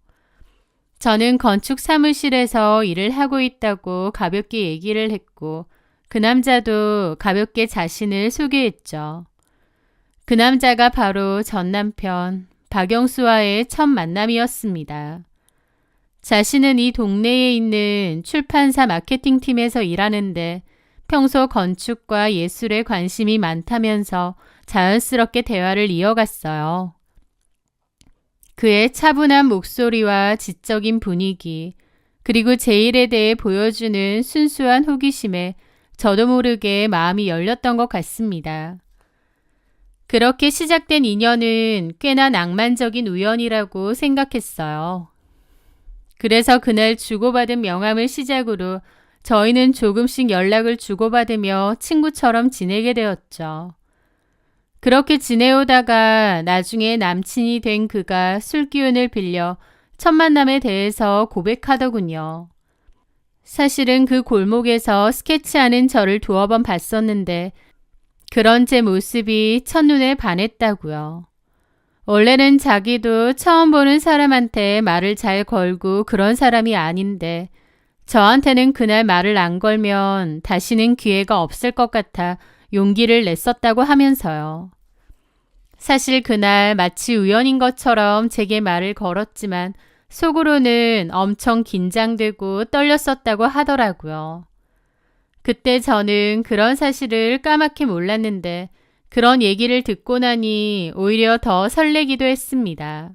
저는 건축 사무실에서 일을 하고 있다고 가볍게 얘기를 했고 그 남자도 가볍게 자신을 소개했죠. 그 남자가 바로 전 남편 박영수와의 첫 만남이었습니다. 자신은 이 동네에 있는 출판사 마케팅팀에서 일하는데 평소 건축과 예술에 관심이 많다면서 자연스럽게 대화를 이어갔어요. 그의 차분한 목소리와 지적인 분위기, 그리고 제 일에 대해 보여주는 순수한 호기심에 저도 모르게 마음이 열렸던 것 같습니다. 그렇게 시작된 인연은 꽤나 낭만적인 우연이라고 생각했어요. 그래서 그날 주고받은 명함을 시작으로 저희는 조금씩 연락을 주고받으며 친구처럼 지내게 되었죠. 그렇게 지내오다가 나중에 남친이 된 그가 술 기운을 빌려 첫 만남에 대해서 고백하더군요. 사실은 그 골목에서 스케치하는 저를 두어 번 봤었는데 그런 제 모습이 첫눈에 반했다고요. 원래는 자기도 처음 보는 사람한테 말을 잘 걸고 그런 사람이 아닌데 저한테는 그날 말을 안 걸면 다시는 기회가 없을 것 같아 용기를 냈었다고 하면서요. 사실 그날 마치 우연인 것처럼 제게 말을 걸었지만 속으로는 엄청 긴장되고 떨렸었다고 하더라고요. 그때 저는 그런 사실을 까맣게 몰랐는데 그런 얘기를 듣고 나니 오히려 더 설레기도 했습니다.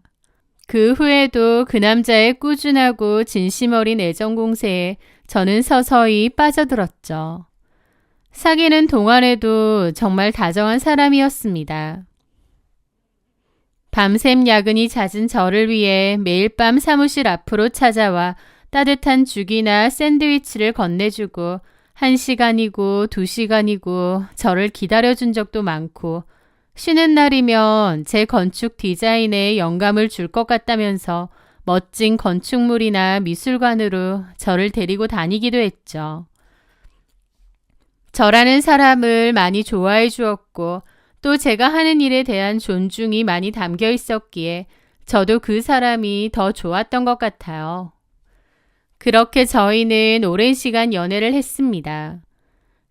그 후에도 그 남자의 꾸준하고 진심 어린 애정 공세에 저는 서서히 빠져들었죠. 사귀는 동안에도 정말 다정한 사람이었습니다. 밤샘 야근이 잦은 저를 위해 매일 밤 사무실 앞으로 찾아와 따뜻한 죽이나 샌드위치를 건네주고 1시간이고 2시간이고 저를 기다려준 적도 많고 쉬는 날이면 제 건축 디자인에 영감을 줄 것 같다면서 멋진 건축물이나 미술관으로 저를 데리고 다니기도 했죠. 저라는 사람을 많이 좋아해 주었고 또 제가 하는 일에 대한 존중이 많이 담겨 있었기에 저도 그 사람이 더 좋았던 것 같아요. 그렇게 저희는 오랜 시간 연애를 했습니다.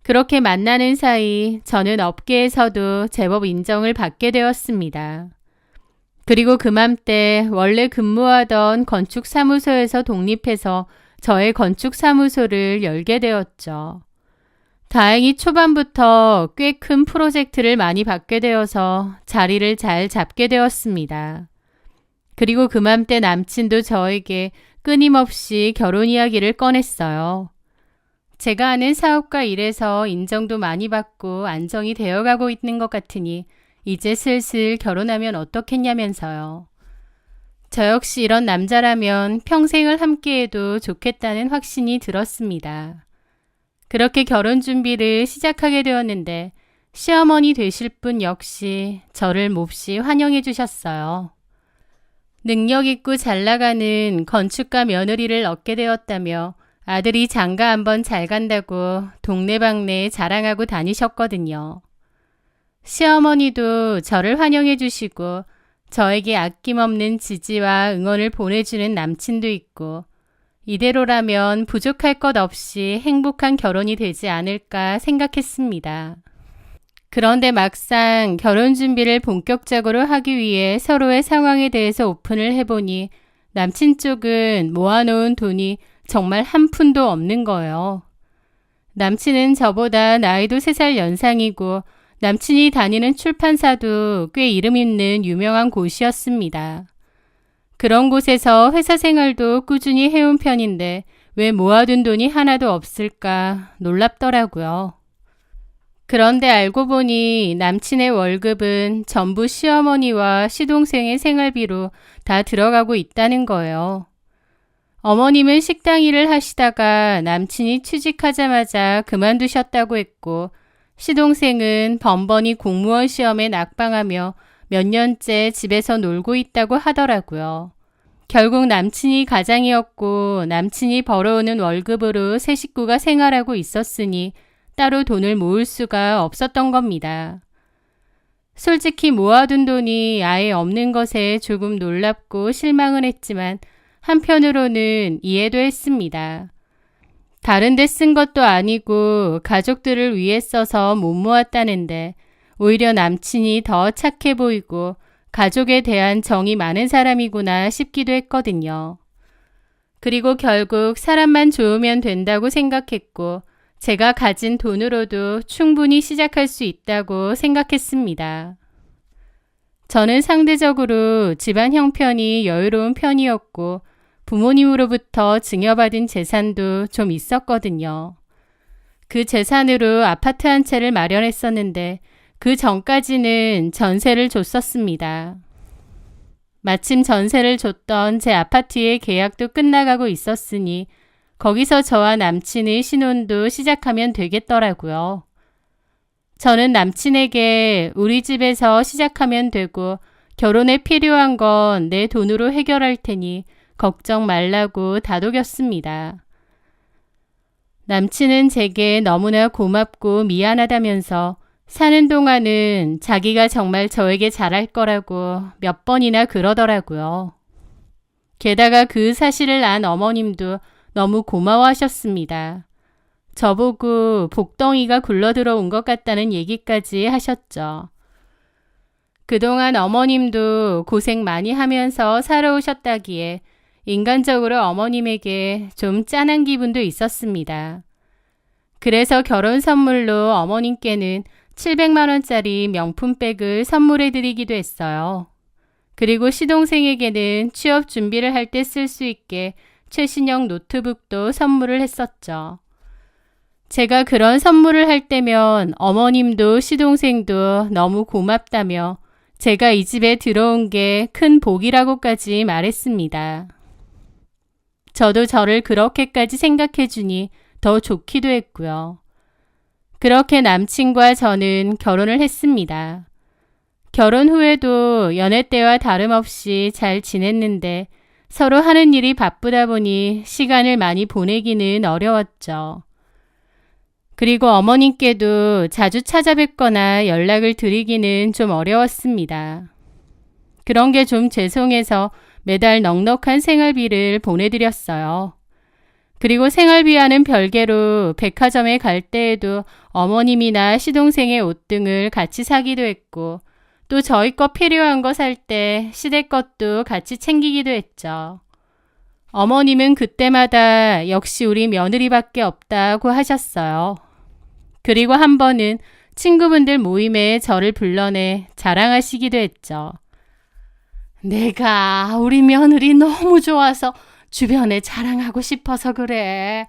그렇게 만나는 사이 저는 업계에서도 제법 인정을 받게 되었습니다. 그리고 그맘때 원래 근무하던 건축사무소에서 독립해서 저의 건축사무소를 열게 되었죠. 다행히 초반부터 꽤 큰 프로젝트를 많이 받게 되어서 자리를 잘 잡게 되었습니다. 그리고 그맘때 남친도 저에게 끊임없이 결혼 이야기를 꺼냈어요. 제가 하는 사업과 일에서 인정도 많이 받고 안정이 되어가고 있는 것 같으니 이제 슬슬 결혼하면 어떻겠냐면서요. 저 역시 이런 남자라면 평생을 함께해도 좋겠다는 확신이 들었습니다. 그렇게 결혼 준비를 시작하게 되었는데 시어머니 되실 분 역시 저를 몹시 환영해 주셨어요. 능력 있고 잘 나가는 건축가 며느리를 얻게 되었다며 아들이 장가 한번 잘 간다고 동네방네 자랑하고 다니셨거든요. 시어머니도 저를 환영해 주시고 저에게 아낌없는 지지와 응원을 보내주는 남친도 있고 이대로라면 부족할 것 없이 행복한 결혼이 되지 않을까 생각했습니다. 그런데 막상 결혼 준비를 본격적으로 하기 위해 서로의 상황에 대해서 오픈을 해보니 남친 쪽은 모아놓은 돈이 정말 한 푼도 없는 거예요. 남친은 저보다 나이도 3살 연상이고 남친이 다니는 출판사도 꽤 이름 있는 유명한 곳이었습니다. 그런 곳에서 회사 생활도 꾸준히 해온 편인데 왜 모아둔 돈이 하나도 없을까 놀랍더라고요. 그런데 알고 보니 남친의 월급은 전부 시어머니와 시동생의 생활비로 다 들어가고 있다는 거예요. 어머님은 식당 일을 하시다가 남친이 취직하자마자 그만두셨다고 했고 시동생은 번번이 공무원 시험에 낙방하며 몇 년째 집에서 놀고 있다고 하더라고요. 결국 남친이 가장이었고 남친이 벌어오는 월급으로 세 식구가 생활하고 있었으니 따로 돈을 모을 수가 없었던 겁니다. 솔직히 모아둔 돈이 아예 없는 것에 조금 놀랍고 실망은 했지만 한편으로는 이해도 했습니다. 다른 데 쓴 것도 아니고 가족들을 위해 써서 못 모았다는데 오히려 남친이 더 착해 보이고 가족에 대한 정이 많은 사람이구나 싶기도 했거든요. 그리고 결국 사람만 좋으면 된다고 생각했고 제가 가진 돈으로도 충분히 시작할 수 있다고 생각했습니다. 저는 상대적으로 집안 형편이 여유로운 편이었고 부모님으로부터 증여받은 재산도 좀 있었거든요. 그 재산으로 아파트 한 채를 마련했었는데 그 전까지는 전세를 줬었습니다. 마침 전세를 줬던 제 아파트의 계약도 끝나가고 있었으니 거기서 저와 남친의 신혼도 시작하면 되겠더라고요. 저는 남친에게 우리 집에서 시작하면 되고 결혼에 필요한 건 내 돈으로 해결할 테니 걱정 말라고 다독였습니다. 남친은 제게 너무나 고맙고 미안하다면서 사는 동안은 자기가 정말 저에게 잘할 거라고 몇 번이나 그러더라고요. 게다가 그 사실을 안 어머님도 너무 고마워하셨습니다. 저보고 복덩이가 굴러들어온 것 같다는 얘기까지 하셨죠. 그동안 어머님도 고생 많이 하면서 살아오셨다기에 인간적으로 어머님에게 좀 짠한 기분도 있었습니다. 그래서 결혼 선물로 어머님께는 700만 원짜리 명품백을 선물해 드리기도 했어요. 그리고 시동생에게는 취업 준비를 할 때 쓸 수 있게 최신형 노트북도 선물을 했었죠. 제가 그런 선물을 할 때면 어머님도 시동생도 너무 고맙다며 제가 이 집에 들어온 게 큰 복이라고까지 말했습니다. 저도 저를 그렇게까지 생각해 주니 더 좋기도 했고요. 그렇게 남친과 저는 결혼을 했습니다. 결혼 후에도 연애 때와 다름없이 잘 지냈는데 서로 하는 일이 바쁘다 보니 시간을 많이 보내기는 어려웠죠. 그리고 어머님께도 자주 찾아뵙거나 연락을 드리기는 좀 어려웠습니다. 그런 게 좀 죄송해서 매달 넉넉한 생활비를 보내드렸어요. 그리고 생활비와는 별개로 백화점에 갈 때에도 어머님이나 시동생의 옷 등을 같이 사기도 했고 또 저희 거 필요한 거 살 때 시댁 것도 같이 챙기기도 했죠. 어머님은 그때마다 역시 우리 며느리밖에 없다고 하셨어요. 그리고 한 번은 친구분들 모임에 저를 불러내 자랑하시기도 했죠. 내가 우리 며느리 너무 좋아서 주변에 자랑하고 싶어서 그래.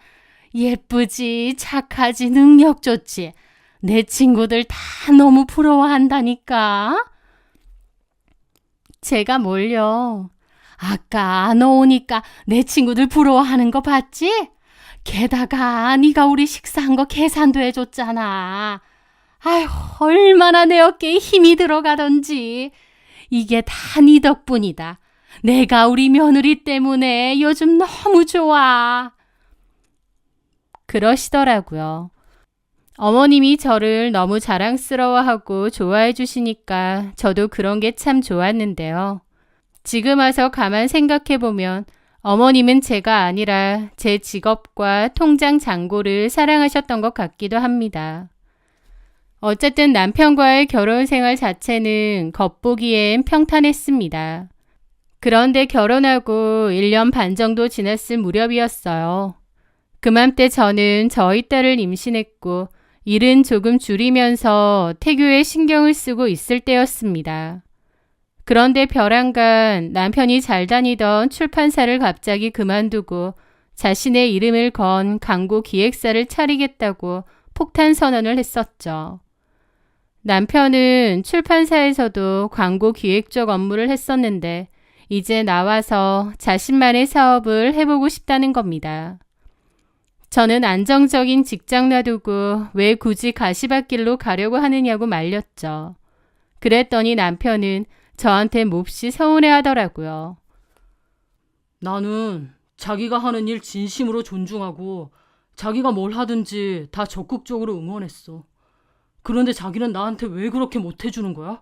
예쁘지, 착하지, 능력 좋지. 내 친구들 다 너무 부러워한다니까. 제가 뭘요? 아까 너 오니까 내 친구들 부러워하는 거 봤지? 게다가 네가 우리 식사한 거 계산도 해줬잖아. 아휴, 얼마나 내 어깨에 힘이 들어가던지. 이게 다 네 덕분이다. 내가 우리 며느리 때문에 요즘 너무 좋아. 그러시더라고요. 어머님이 저를 너무 자랑스러워하고 좋아해 주시니까 저도 그런 게 참 좋았는데요. 지금 와서 가만 생각해 보면 어머님은 제가 아니라 제 직업과 통장 잔고를 사랑하셨던 것 같기도 합니다. 어쨌든 남편과의 결혼 생활 자체는 겉보기엔 평탄했습니다. 그런데 결혼하고 1년 반 정도 지났을 무렵이었어요. 그맘때 저는 저희 딸을 임신했고 일은 조금 줄이면서 태교에 신경을 쓰고 있을 때였습니다. 그런데 벼랑간 남편이 잘 다니던 출판사를 갑자기 그만두고 자신의 이름을 건 광고 기획사를 차리겠다고 폭탄 선언을 했었죠. 남편은 출판사에서도 광고 기획적 업무를 했었는데 이제 나와서 자신만의 사업을 해보고 싶다는 겁니다. 저는 안정적인 직장 놔두고 왜 굳이 가시밭길로 가려고 하느냐고 말렸죠. 그랬더니 남편은 저한테 몹시 서운해하더라고요. 나는 자기가 하는 일 진심으로 존중하고 자기가 뭘 하든지 다 적극적으로 응원했어. 그런데 자기는 나한테 왜 그렇게 못해주는 거야?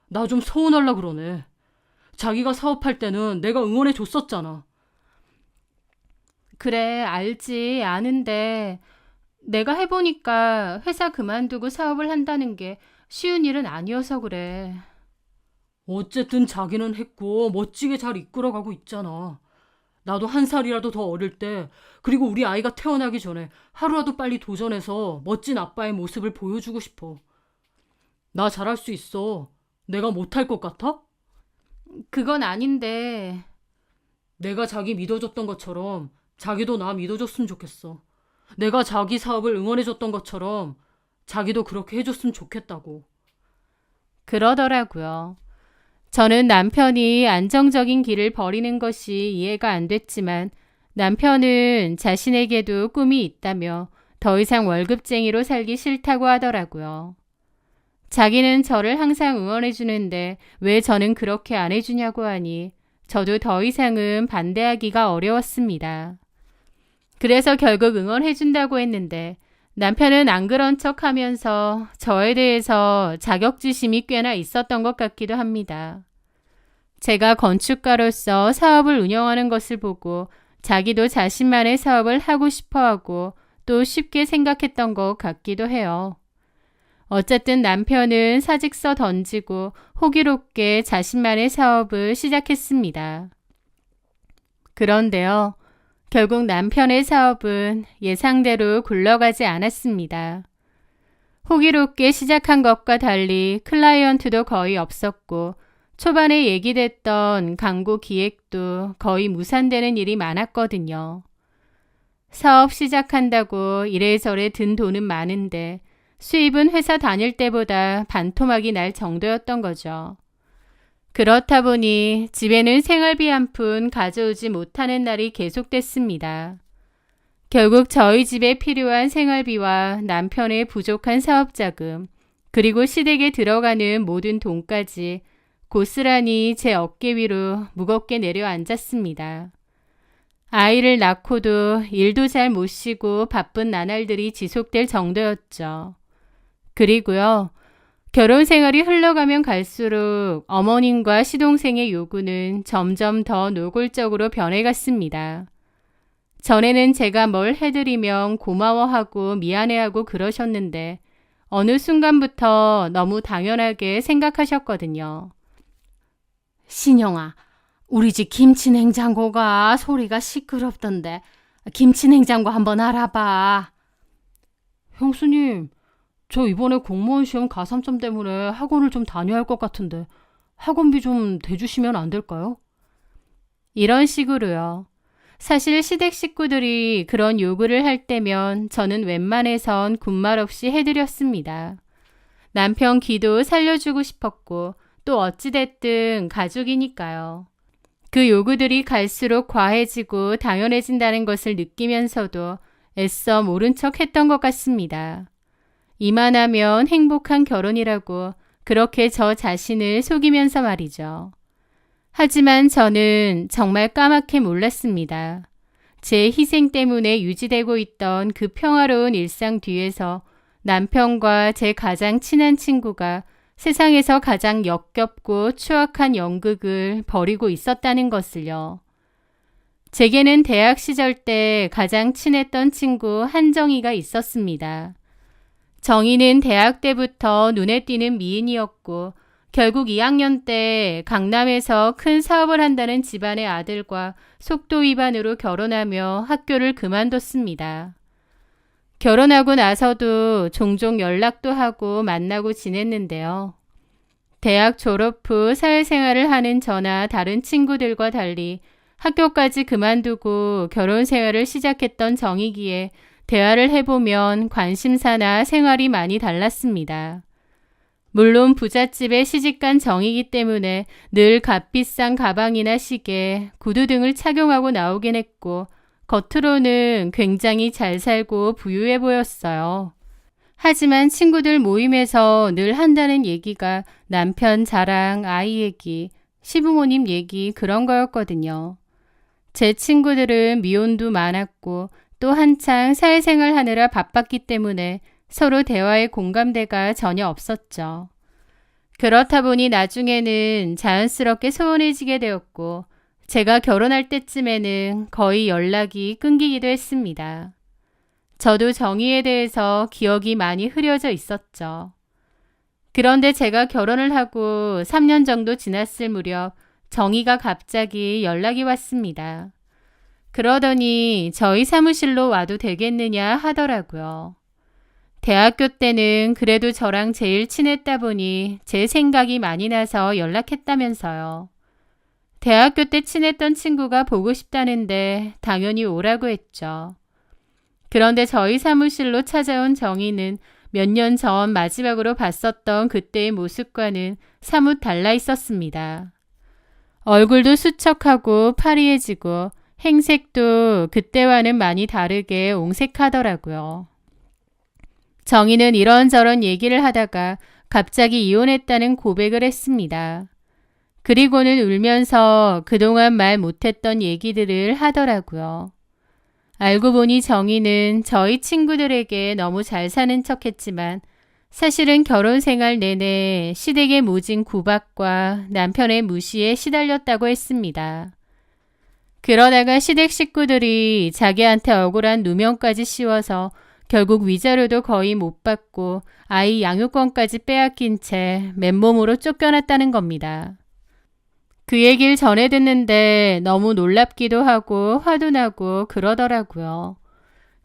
나 좀 서운하려 그러네. 자기가 사업할 때는 내가 응원해 줬었잖아. 그래, 알지, 아는데 내가 해보니까 회사 그만두고 사업을 한다는 게 쉬운 일은 아니어서 그래. 어쨌든 자기는 했고 멋지게 잘 이끌어가고 있잖아. 나도 한 살이라도 더 어릴 때, 그리고 우리 아이가 태어나기 전에 하루라도 빨리 도전해서 멋진 아빠의 모습을 보여주고 싶어. 나 잘할 수 있어. 내가 못할 것 같아? 그건 아닌데. 내가 자기 믿어줬던 것처럼 자기도 나 믿어줬으면 좋겠어. 내가 자기 사업을 응원해줬던 것처럼 자기도 그렇게 해줬으면 좋겠다고. 그러더라고요. 저는 남편이 안정적인 길을 버리는 것이 이해가 안 됐지만 남편은 자신에게도 꿈이 있다며 더 이상 월급쟁이로 살기 싫다고 하더라고요. 자기는 저를 항상 응원해 주는데 왜 저는 그렇게 안 해주냐고 하니 저도 더 이상은 반대하기가 어려웠습니다. 그래서 결국 응원해 준다고 했는데 남편은 안 그런 척 하면서 저에 대해서 자격지심이 꽤나 있었던 것 같기도 합니다. 제가 건축가로서 사업을 운영하는 것을 보고 자기도 자신만의 사업을 하고 싶어 하고 또 쉽게 생각했던 것 같기도 해요. 어쨌든 남편은 사직서 던지고 호기롭게 자신만의 사업을 시작했습니다. 그런데요, 결국 남편의 사업은 예상대로 굴러가지 않았습니다. 호기롭게 시작한 것과 달리 클라이언트도 거의 없었고 초반에 얘기됐던 광고 기획도 거의 무산되는 일이 많았거든요. 사업 시작한다고 이래저래 든 돈은 많은데 수입은 회사 다닐 때보다 반토막이 날 정도였던 거죠. 그렇다 보니 집에는 생활비 한 푼 가져오지 못하는 날이 계속됐습니다. 결국 저희 집에 필요한 생활비와 남편의 부족한 사업자금, 그리고 시댁에 들어가는 모든 돈까지 고스란히 제 어깨 위로 무겁게 내려앉았습니다. 아이를 낳고도 일도 잘 못 쉬고 바쁜 나날들이 지속될 정도였죠. 그리고요, 결혼 생활이 흘러가면 갈수록 어머님과 시동생의 요구는 점점 더 노골적으로 변해갔습니다. 전에는 제가 뭘 해드리면 고마워하고 미안해하고 그러셨는데 어느 순간부터 너무 당연하게 생각하셨거든요. 신영아, 우리 집 김치냉장고가 소리가 시끄럽던데 김치냉장고 한번 알아봐. 형수님, 저 이번에 공무원 시험 가산점 때문에 학원을 좀 다녀야 할 것 같은데 학원비 좀 대주시면 안 될까요? 이런 식으로요. 사실 시댁 식구들이 그런 요구를 할 때면 저는 웬만해선 군말 없이 해드렸습니다. 남편 기도 살려주고 싶었고 또 어찌됐든 가족이니까요. 그 요구들이 갈수록 과해지고 당연해진다는 것을 느끼면서도 애써 모른 척 했던 것 같습니다. 이만하면 행복한 결혼이라고 그렇게 저 자신을 속이면서 말이죠. 하지만 저는 정말 까맣게 몰랐습니다. 제 희생 때문에 유지되고 있던 그 평화로운 일상 뒤에서 남편과 제 가장 친한 친구가 세상에서 가장 역겹고 추악한 연극을 벌이고 있었다는 것을요. 제게는 대학 시절 때 가장 친했던 친구 한정희가 있었습니다. 정희는 대학 때부터 눈에 띄는 미인이었고 결국 2학년 때 강남에서 큰 사업을 한다는 집안의 아들과 속도 위반으로 결혼하며 학교를 그만뒀습니다. 결혼하고 나서도 종종 연락도 하고 만나고 지냈는데요. 대학 졸업 후 사회생활을 하는 저나 다른 친구들과 달리 학교까지 그만두고 결혼 생활을 시작했던 정이기에 대화를 해보면 관심사나 생활이 많이 달랐습니다. 물론 부잣집에 시집간 정이기 때문에 늘 값비싼 가방이나 시계, 구두 등을 착용하고 나오긴 했고 겉으로는 굉장히 잘 살고 부유해 보였어요. 하지만 친구들 모임에서 늘 한다는 얘기가 남편 자랑, 아이 얘기, 시부모님 얘기 그런 거였거든요. 제 친구들은 미혼도 많았고 또 한창 사회생활 하느라 바빴기 때문에 서로 대화의 공감대가 전혀 없었죠. 그렇다 보니 나중에는 자연스럽게 소원해지게 되었고 제가 결혼할 때쯤에는 거의 연락이 끊기기도 했습니다. 저도 정의에 대해서 기억이 많이 흐려져 있었죠. 그런데 제가 결혼을 하고 3년 정도 지났을 무렵 정의가 갑자기 연락이 왔습니다. 그러더니 저희 사무실로 와도 되겠느냐 하더라고요. 대학교 때는 그래도 저랑 제일 친했다 보니 제 생각이 많이 나서 연락했다면서요. 대학교 때 친했던 친구가 보고 싶다는데 당연히 오라고 했죠. 그런데 저희 사무실로 찾아온 정희는 몇 년 전 마지막으로 봤었던 그때의 모습과는 사뭇 달라 있었습니다. 얼굴도 수척하고 파리해지고 행색도 그때와는 많이 다르게 옹색하더라고요. 정희는 이런저런 얘기를 하다가 갑자기 이혼했다는 고백을 했습니다. 그리고는 울면서 그동안 말 못했던 얘기들을 하더라고요. 알고 보니 정희는 저희 친구들에게 너무 잘 사는 척 했지만 사실은 결혼 생활 내내 시댁의 모진 구박과 남편의 무시에 시달렸다고 했습니다. 그러다가 시댁 식구들이 자기한테 억울한 누명까지 씌워서 결국 위자료도 거의 못 받고 아이 양육권까지 빼앗긴 채 맨몸으로 쫓겨났다는 겁니다. 그 얘기를 전해 듣는데 너무 놀랍기도 하고 화도 나고 그러더라고요.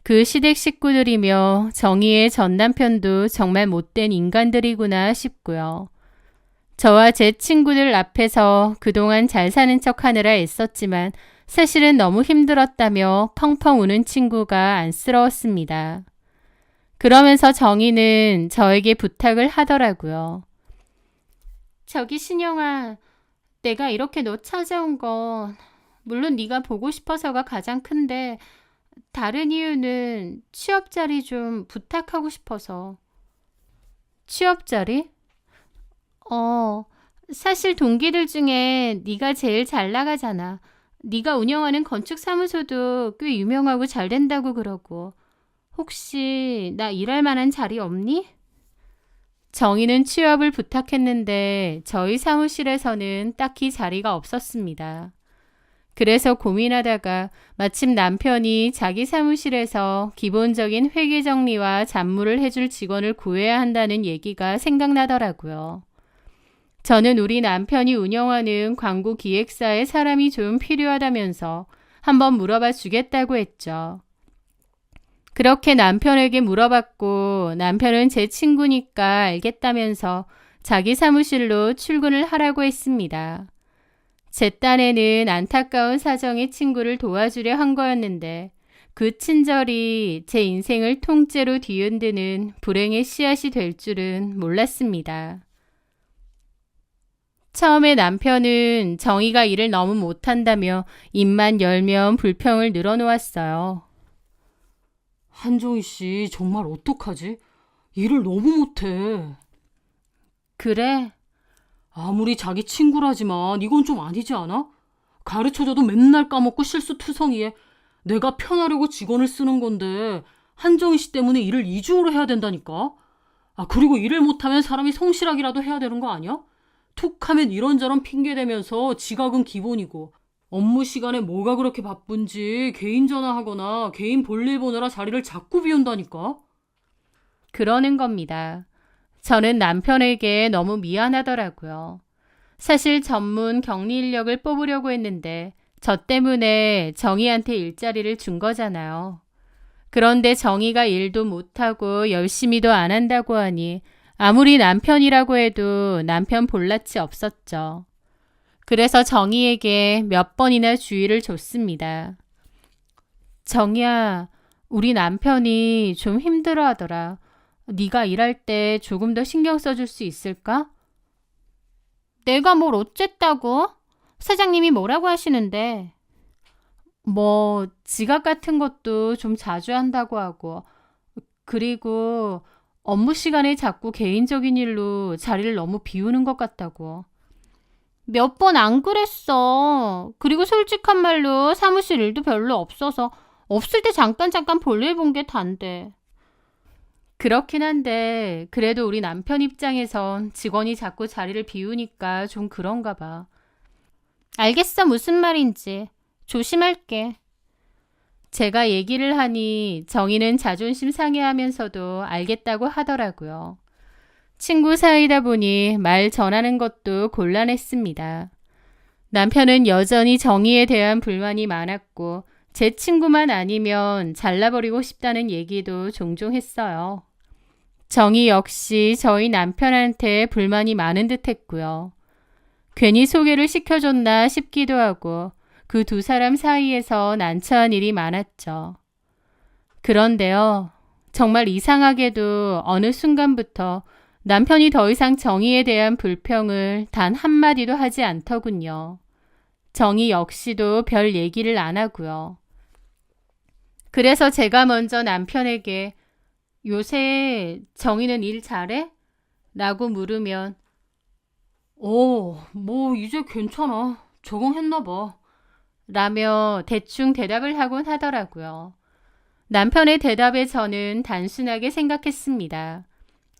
그 시댁 식구들이며 정희의 전 남편도 정말 못된 인간들이구나 싶고요. 저와 제 친구들 앞에서 그동안 잘 사는 척 하느라 애썼지만 사실은 너무 힘들었다며 펑펑 우는 친구가 안쓰러웠습니다. 그러면서 정희는 저에게 부탁을 하더라고요. 저기 신영아, 내가 이렇게 너 찾아온 건 물론 네가 보고 싶어서가 가장 큰데 다른 이유는 취업 자리 좀 부탁하고 싶어서. 취업 자리? 사실 동기들 중에 네가 제일 잘 나가잖아. 네가 운영하는 건축 사무소도 꽤 유명하고 잘 된다고 그러고. 혹시 나 일할 만한 자리 없니? 정희는 취업을 부탁했는데 저희 사무실에서는 딱히 자리가 없었습니다. 그래서 고민하다가 마침 남편이 자기 사무실에서 기본적인 회계 정리와 잡무를 해줄 직원을 구해야 한다는 얘기가 생각나더라고요. 저는 우리 남편이 운영하는 광고 기획사에 사람이 좀 필요하다면서 한번 물어봐 주겠다고 했죠. 그렇게 남편에게 물어봤고 남편은 제 친구니까 알겠다면서 자기 사무실로 출근을 하라고 했습니다. 제 딴에는 안타까운 사정의 친구를 도와주려 한 거였는데 그 친절이 제 인생을 통째로 뒤흔드는 불행의 씨앗이 될 줄은 몰랐습니다. 처음에 남편은 정희가 일을 너무 못한다며 입만 열면 불평을 늘어놓았어요. 한정희 씨 정말 어떡하지? 일을 너무 못해. 그래? 아무리 자기 친구라지만 이건 좀 아니지 않아? 가르쳐줘도 맨날 까먹고 실수투성이에 내가 편하려고 직원을 쓰는 건데 한정희 씨 때문에 일을 이중으로 해야 된다니까? 그리고 일을 못하면 사람이 성실하기라도 해야 되는 거 아니야? 툭 하면 이런저런 핑계 대면서 지각은 기본이고 업무 시간에 뭐가 그렇게 바쁜지 개인 전화하거나 개인 볼일 보느라 자리를 자꾸 비운다니까? 그러는 겁니다. 저는 남편에게 너무 미안하더라고요. 사실 전문 격리 인력을 뽑으려고 했는데 저 때문에 정희한테 일자리를 준 거잖아요. 그런데 정희가 일도 못하고 열심히도 안 한다고 하니 아무리 남편이라고 해도 남편 볼낯이 없었죠. 그래서 정희에게 몇 번이나 주의를 줬습니다. 정희야, 우리 남편이 좀 힘들어하더라. 네가 일할 때 조금 더 신경 써줄 수 있을까? 내가 뭘 어쨌다고? 사장님이 뭐라고 하시는데? 뭐 지각 같은 것도 좀 자주 한다고 하고, 그리고 업무 시간에 자꾸 개인적인 일로 자리를 너무 비우는 것 같다고. 몇 번 안 그랬어. 그리고 솔직한 말로 사무실 일도 별로 없어서 없을 때 잠깐 볼일 본 게 단데. 그렇긴 한데 그래도 우리 남편 입장에선 직원이 자꾸 자리를 비우니까 좀 그런가 봐. 알겠어, 무슨 말인지. 조심할게. 제가 얘기를 하니 정희는 자존심 상해하면서도 알겠다고 하더라고요. 친구 사이다 보니 말 전하는 것도 곤란했습니다. 남편은 여전히 정희에 대한 불만이 많았고 제 친구만 아니면 잘라버리고 싶다는 얘기도 종종 했어요. 정희 역시 저희 남편한테 불만이 많은 듯 했고요. 괜히 소개를 시켜줬나 싶기도 하고 그 두 사람 사이에서 난처한 일이 많았죠. 그런데요, 정말 이상하게도 어느 순간부터 남편이 더 이상 정희에 대한 불평을 단 한마디도 하지 않더군요. 정희 역시도 별 얘기를 안 하고요. 그래서 제가 먼저 남편에게 요새 정희는 일 잘해? 라고 물으면 뭐 이제 괜찮아. 적응했나 봐. 라며 대충 대답을 하곤 하더라고요. 남편의 대답에 저는 단순하게 생각했습니다.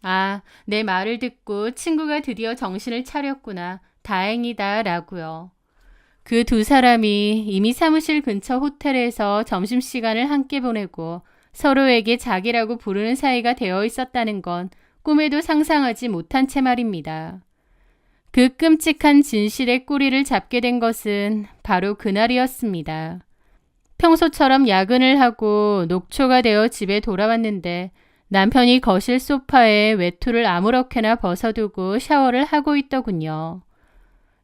아, 내 말을 듣고 친구가 드디어 정신을 차렸구나. 다행이다 라고요. 그 두 사람이 이미 사무실 근처 호텔에서 점심시간을 함께 보내고 서로에게 자기라고 부르는 사이가 되어 있었다는 건 꿈에도 상상하지 못한 채 말입니다. 그 끔찍한 진실의 꼬리를 잡게 된 것은 바로 그날이었습니다. 평소처럼 야근을 하고 녹초가 되어 집에 돌아왔는데 남편이 거실 소파에 외투를 아무렇게나 벗어두고 샤워를 하고 있더군요.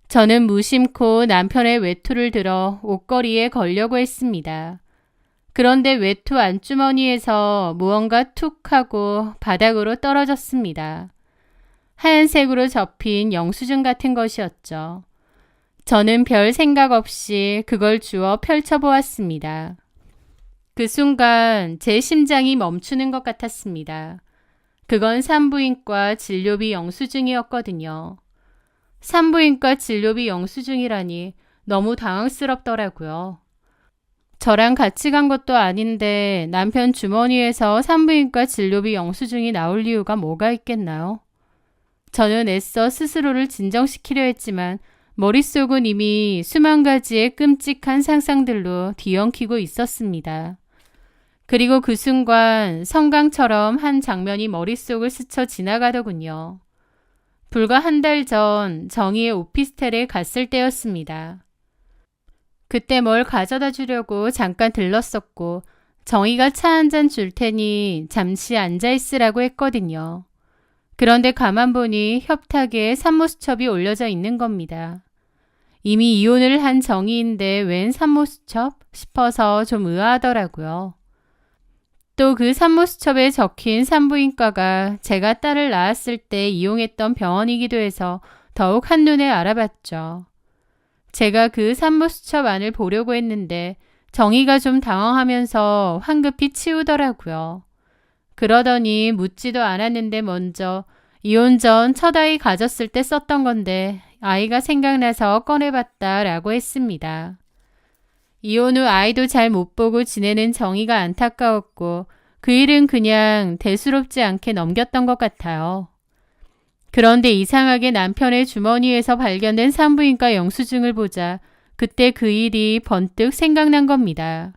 저는 무심코 남편의 외투를 들어 옷걸이에 걸려고 했습니다. 그런데 외투 안주머니에서 무언가 툭 하고 바닥으로 떨어졌습니다. 하얀색으로 접힌 영수증 같은 것이었죠. 저는 별 생각 없이 그걸 주워 펼쳐보았습니다. 그 순간 제 심장이 멈추는 것 같았습니다. 그건 산부인과 진료비 영수증이었거든요. 산부인과 진료비 영수증이라니 너무 당황스럽더라고요. 저랑 같이 간 것도 아닌데 남편 주머니에서 산부인과 진료비 영수증이 나올 이유가 뭐가 있겠나요? 저는 애써 스스로를 진정시키려 했지만 머릿속은 이미 수만 가지의 끔찍한 상상들로 뒤엉키고 있었습니다. 그리고 그 순간 성강처럼 한 장면이 머릿속을 스쳐 지나가더군요. 불과 한 달 전 정희의 오피스텔에 갔을 때였습니다. 그때 뭘 가져다 주려고 잠깐 들렀었고 정희가 차 한 잔 줄 테니 잠시 앉아있으라고 했거든요. 그런데 가만 보니 협탁에 산모수첩이 올려져 있는 겁니다. 이미 이혼을 한 정희인데 웬 산모수첩 싶어서 좀 의아하더라고요. 또 그 산모수첩에 적힌 산부인과가 제가 딸을 낳았을 때 이용했던 병원이기도 해서 더욱 한눈에 알아봤죠. 제가 그 산모수첩 안을 보려고 했는데 정희가 좀 당황하면서 황급히 치우더라고요. 그러더니 묻지도 않았는데 먼저 이혼 전 첫 아이 가졌을 때 썼던 건데 아이가 생각나서 꺼내봤다라고 했습니다. 이혼 후 아이도 잘 못 보고 지내는 정희가 안타까웠고 그 일은 그냥 대수롭지 않게 넘겼던 것 같아요. 그런데 이상하게 남편의 주머니에서 발견된 산부인과 영수증을 보자 그때 그 일이 번뜩 생각난 겁니다.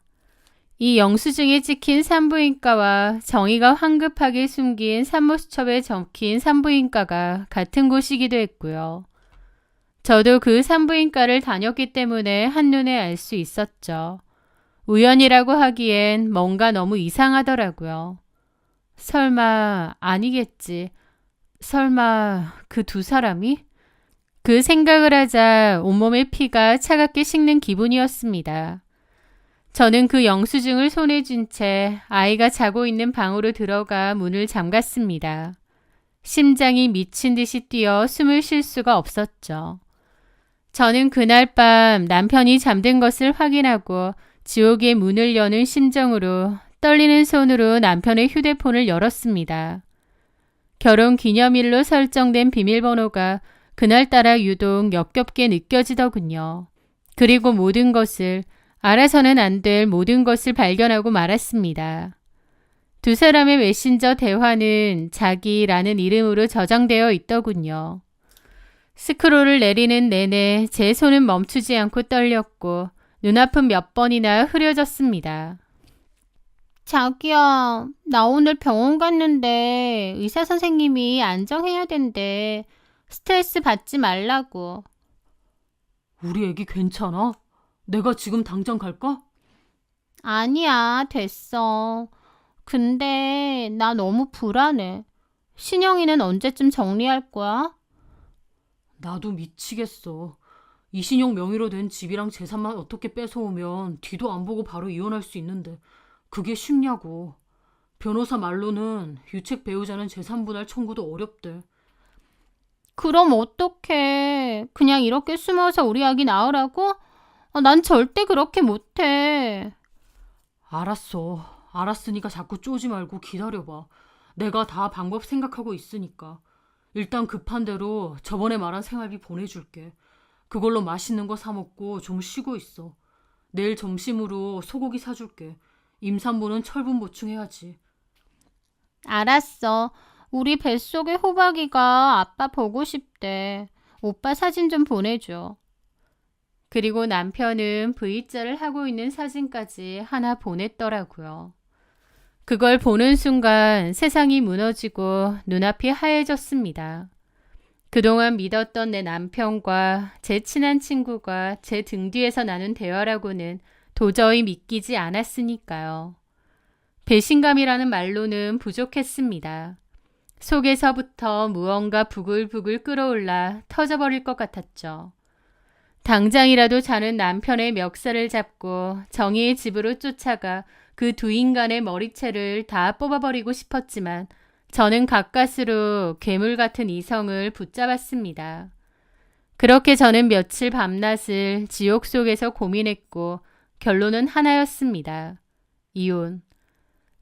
이 영수증에 찍힌 산부인과와 정희가 황급하게 숨긴 산모수첩에 적힌 산부인과가 같은 곳이기도 했고요. 저도 그 산부인과를 다녔기 때문에 한눈에 알 수 있었죠. 우연이라고 하기엔 뭔가 너무 이상하더라고요. 설마 아니겠지. 설마 그 두 사람이? 그 생각을 하자 온몸의 피가 차갑게 식는 기분이었습니다. 저는 그 영수증을 손에 쥔 채 아이가 자고 있는 방으로 들어가 문을 잠갔습니다. 심장이 미친 듯이 뛰어 숨을 쉴 수가 없었죠. 저는 그날 밤 남편이 잠든 것을 확인하고 지옥의 문을 여는 심정으로 떨리는 손으로 남편의 휴대폰을 열었습니다. 결혼 기념일로 설정된 비밀번호가 그날따라 유독 역겹게 느껴지더군요. 그리고 모든 것을, 알아서는 안 될 모든 것을 발견하고 말았습니다. 두 사람의 메신저 대화는 자기라는 이름으로 저장되어 있더군요. 스크롤을 내리는 내내 제 손은 멈추지 않고 떨렸고 눈앞은 몇 번이나 흐려졌습니다. 자기야, 나 오늘 병원 갔는데 의사 선생님이 안정해야 된대. 스트레스 받지 말라고. 우리 애기 괜찮아? 내가 지금 당장 갈까? 아니야, 됐어. 근데 나 너무 불안해. 신영이는 언제쯤 정리할 거야? 나도 미치겠어. 이신용 명의로 된 집이랑 재산만 어떻게 뺏어오면 뒤도 안 보고 바로 이혼할 수 있는데 그게 쉽냐고. 변호사 말로는 유책 배우자는 재산 분할 청구도 어렵대. 그럼 어떡해. 그냥 이렇게 숨어서 우리 아기 낳으라고? 난 절대 그렇게 못해. 알았어. 알았으니까 자꾸 쪼지 말고 기다려봐. 내가 다 방법 생각하고 있으니까. 일단 급한 대로 저번에 말한 생활비 보내줄게. 그걸로 맛있는 거 사 먹고 좀 쉬고 있어. 내일 점심으로 소고기 사줄게. 임산부는 철분 보충해야지. 알았어. 우리 뱃속의 호박이가 아빠 보고 싶대. 오빠 사진 좀 보내줘. 그리고 남편은 V자를 하고 있는 사진까지 하나 보냈더라고요. 그걸 보는 순간 세상이 무너지고 눈앞이 하얘졌습니다. 그동안 믿었던 내 남편과 제 친한 친구가 제 등 뒤에서 나눈 대화라고는 도저히 믿기지 않았으니까요. 배신감이라는 말로는 부족했습니다. 속에서부터 무언가 부글부글 끓어올라 터져버릴 것 같았죠. 당장이라도 자는 남편의 멱살을 잡고 정희의 집으로 쫓아가 그 두 인간의 머리채를 다 뽑아버리고 싶었지만 저는 가까스로 괴물 같은 이성을 붙잡았습니다. 그렇게 저는 며칠 밤낮을 지옥 속에서 고민했고 결론은 하나였습니다. 이혼.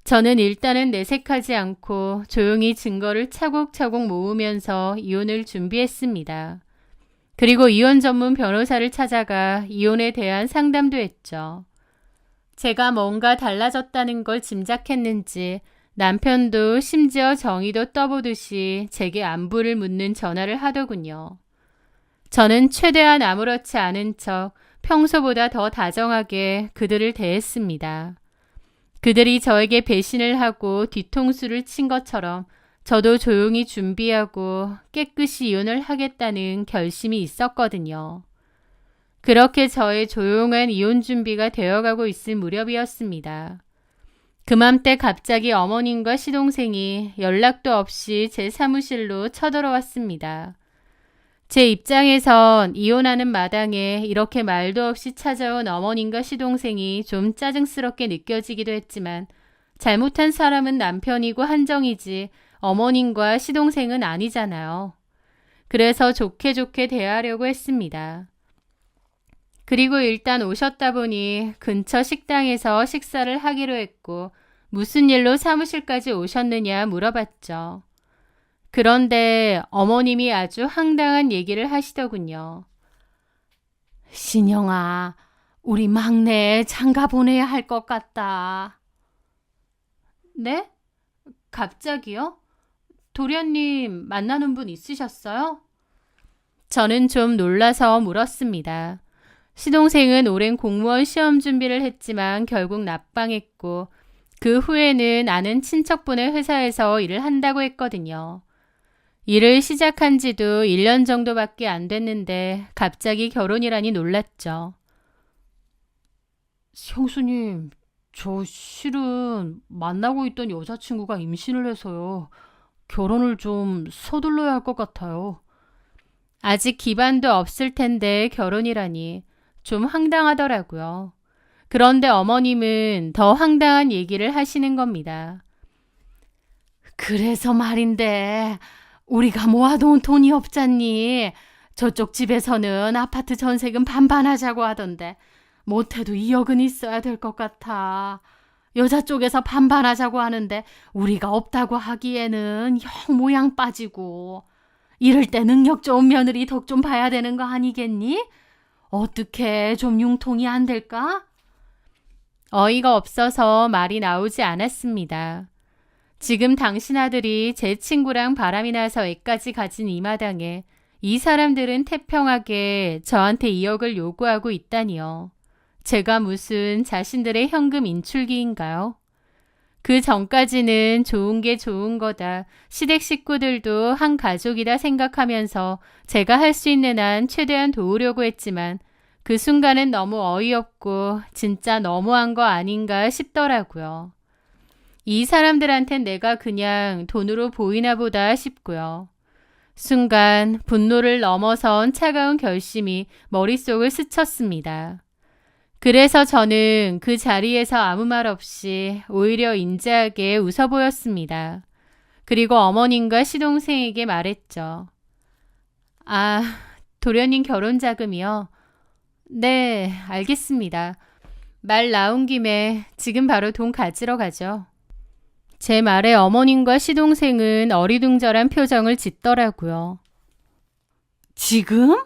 저는 일단은 내색하지 않고 조용히 증거를 차곡차곡 모으면서 이혼을 준비했습니다. 그리고 이혼 전문 변호사를 찾아가 이혼에 대한 상담도 했죠. 제가 뭔가 달라졌다는 걸 짐작했는지 남편도 심지어 정의도 떠보듯이 제게 안부를 묻는 전화를 하더군요. 저는 최대한 아무렇지 않은 척 평소보다 더 다정하게 그들을 대했습니다. 그들이 저에게 배신을 하고 뒤통수를 친 것처럼 저도 조용히 준비하고 깨끗이 이혼을 하겠다는 결심이 있었거든요. 그렇게 저의 조용한 이혼 준비가 되어가고 있을 무렵이었습니다. 그맘때 갑자기 어머님과 시동생이 연락도 없이 제 사무실로 쳐들어왔습니다. 제 입장에선 이혼하는 마당에 이렇게 말도 없이 찾아온 어머님과 시동생이 좀 짜증스럽게 느껴지기도 했지만 잘못한 사람은 남편이고 한정이지 어머님과 시동생은 아니잖아요. 그래서 좋게 좋게 대하려고 했습니다. 그리고 일단 오셨다 보니 근처 식당에서 식사를 하기로 했고 무슨 일로 사무실까지 오셨느냐 물어봤죠. 그런데 어머님이 아주 황당한 얘기를 하시더군요. 신영아, 우리 막내 장가 보내야 할 것 같다. 네? 갑자기요? 도련님 만나는 분 있으셨어요? 저는 좀 놀라서 물었습니다. 시동생은 오랜 공무원 시험 준비를 했지만 결국 납방했고 그 후에는 아는 친척분의 회사에서 일을 한다고 했거든요. 일을 시작한 지도 1년 정도밖에 안 됐는데 갑자기 결혼이라니 놀랐죠. 형수님, 저 실은 만나고 있던 여자친구가 임신을 해서요. 결혼을 좀 서둘러야 할 것 같아요. 아직 기반도 없을 텐데 결혼이라니 좀 황당하더라고요. 그런데 어머님은 더 황당한 얘기를 하시는 겁니다. 그래서 말인데 우리가 모아놓은 돈이 없잖니. 저쪽 집에서는 아파트 전세금 반반하자고 하던데 못해도 2억은 있어야 될 것 같아. 여자 쪽에서 반반하자고 하는데 우리가 없다고 하기에는 영 모양 빠지고. 이럴 때 능력 좋은 며느리 덕 좀 봐야 되는 거 아니겠니? 어떻게 좀 융통이 안 될까? 어이가 없어서 말이 나오지 않았습니다. 지금 당신 아들이 제 친구랑 바람이 나서 애까지 가진 이 마당에 이 사람들은 태평하게 저한테 2억을 요구하고 있다니요. 제가 무슨 자신들의 현금 인출기인가요? 그 전까지는 좋은 게 좋은 거다. 시댁 식구들도 한 가족이다 생각하면서 제가 할 수 있는 한 최대한 도우려고 했지만 그 순간은 너무 어이없고 진짜 너무한 거 아닌가 싶더라고요. 이 사람들한텐 내가 그냥 돈으로 보이나 보다 싶고요. 순간 분노를 넘어선 차가운 결심이 머릿속을 스쳤습니다. 그래서 저는 그 자리에서 아무 말 없이 오히려 인자하게 웃어 보였습니다. 그리고 어머님과 시동생에게 말했죠. 아, 도련님 결혼 자금이요? 네, 알겠습니다. 말 나온 김에 지금 바로 돈 가지러 가죠. 제 말에 어머님과 시동생은 어리둥절한 표정을 짓더라고요. 지금?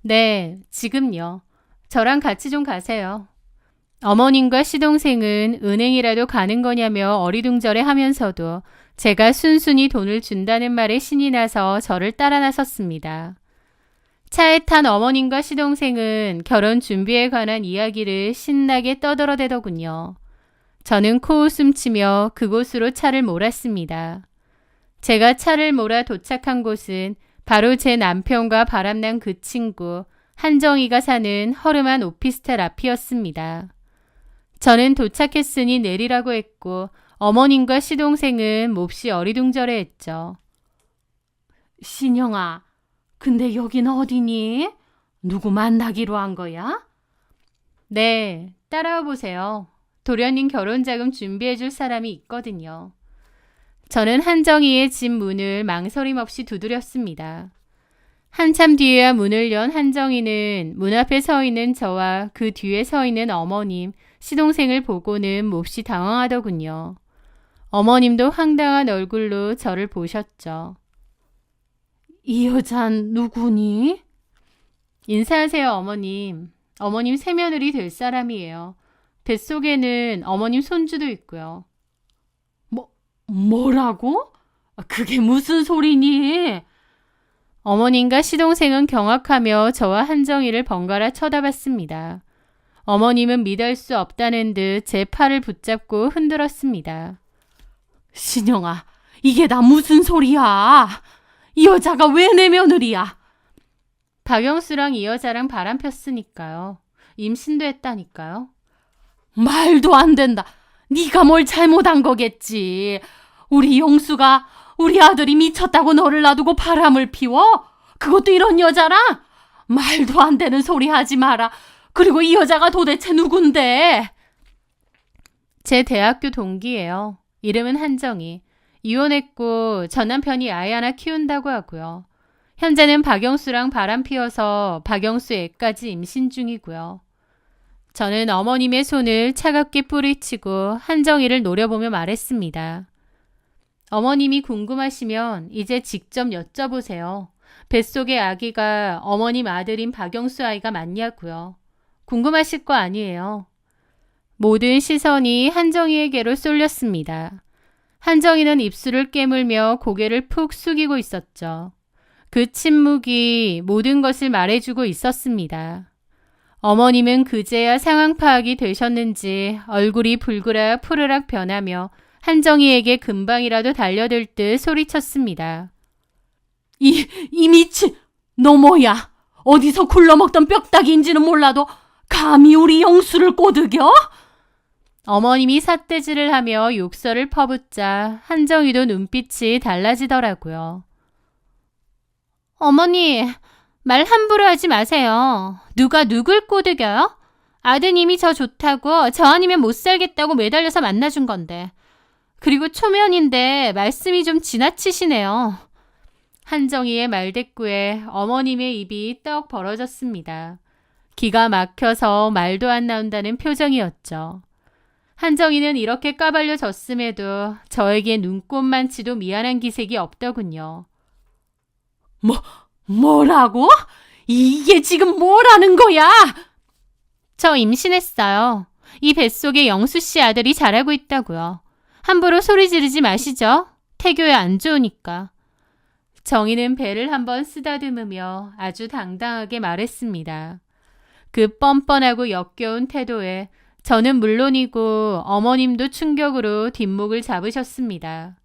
네, 지금요. 저랑 같이 좀 가세요. 어머님과 시동생은 은행이라도 가는 거냐며 어리둥절해 하면서도 제가 순순히 돈을 준다는 말에 신이 나서 저를 따라 나섰습니다. 차에 탄 어머님과 시동생은 결혼 준비에 관한 이야기를 신나게 떠들어대더군요. 저는 코웃음 치며 그곳으로 차를 몰았습니다. 제가 차를 몰아 도착한 곳은 바로 제 남편과 바람난 그 친구 한정희가 사는 허름한 오피스텔 앞이었습니다. 저는 도착했으니 내리라고 했고 어머님과 시동생은 몹시 어리둥절해 했죠. 신영아, 근데 여긴 어디니? 누구 만나기로 한 거야? 네, 따라와 보세요. 도련님 결혼자금 준비해줄 사람이 있거든요. 저는 한정희의 집 문을 망설임 없이 두드렸습니다. 한참 뒤에야 문을 연 한정희는 문 앞에 서 있는 저와 그 뒤에 서 있는 어머님, 시동생을 보고는 몹시 당황하더군요. 어머님도 황당한 얼굴로 저를 보셨죠. 이 여잔 누구니? 인사하세요, 어머님. 어머님 새며느리 될 사람이에요. 뱃속에는 어머님 손주도 있고요. 뭐라고? 그게 무슨 소리니? 어머님과 시동생은 경악하며 저와 한정희를 번갈아 쳐다봤습니다. 어머님은 믿을 수 없다는 듯 제 팔을 붙잡고 흔들었습니다. 신영아, 이게 다 무슨 소리야? 이 여자가 왜 내 며느리야? 박영수랑 이 여자랑 바람 폈으니까요. 임신도 했다니까요. 말도 안 된다. 네가 뭘 잘못한 거겠지. 우리 영수가 우리 아들이 미쳤다고 너를 놔두고 바람을 피워? 그것도 이런 여자랑? 말도 안 되는 소리 하지 마라. 그리고 이 여자가 도대체 누군데? 제 대학교 동기예요. 이름은 한정희. 이혼했고 전 남편이 아이 하나 키운다고 하고요. 현재는 박영수랑 바람 피워서 박영수 애까지 임신 중이고요. 저는 어머님의 손을 차갑게 뿌리치고 한정희를 노려보며 말했습니다. 어머님이 궁금하시면 이제 직접 여쭤보세요. 뱃속의 아기가 어머님 아들인 박영수 아이가 맞냐고요. 궁금하실 거 아니에요. 모든 시선이 한정희에게로 쏠렸습니다. 한정희는 입술을 깨물며 고개를 푹 숙이고 있었죠. 그 침묵이 모든 것을 말해주고 있었습니다. 어머님은 그제야 상황 파악이 되셨는지 얼굴이 불그락 푸르락 변하며 한정희에게 금방이라도 달려들 듯 소리쳤습니다. 이 미친, 너 뭐야? 어디서 굴러먹던 뼈다귀인지는 몰라도 감히 우리 영수를 꼬드겨? 어머님이 삿대질을 하며 욕설을 퍼붓자 한정희도 눈빛이 달라지더라고요. 어머니, 말 함부로 하지 마세요. 누가 누굴 꼬드겨요? 아드님이 저 좋다고, 저 아니면 못 살겠다고 매달려서 만나준 건데. 그리고 초면인데 말씀이 좀 지나치시네요. 한정희의 말대꾸에 어머님의 입이 떡 벌어졌습니다. 기가 막혀서 말도 안 나온다는 표정이었죠. 한정희는 이렇게 까발려졌음에도 저에게 눈꼽만치도 미안한 기색이 없더군요. 뭐라고? 이게 지금 뭐라는 거야? 저 임신했어요. 이 뱃속에 영수 씨 아들이 자라고 있다고요. 함부로 소리 지르지 마시죠. 태교에 안 좋으니까. 정희는 배를 한번 쓰다듬으며 아주 당당하게 말했습니다. 그 뻔뻔하고 역겨운 태도에 저는 물론이고 어머님도 충격으로 뒷목을 잡으셨습니다.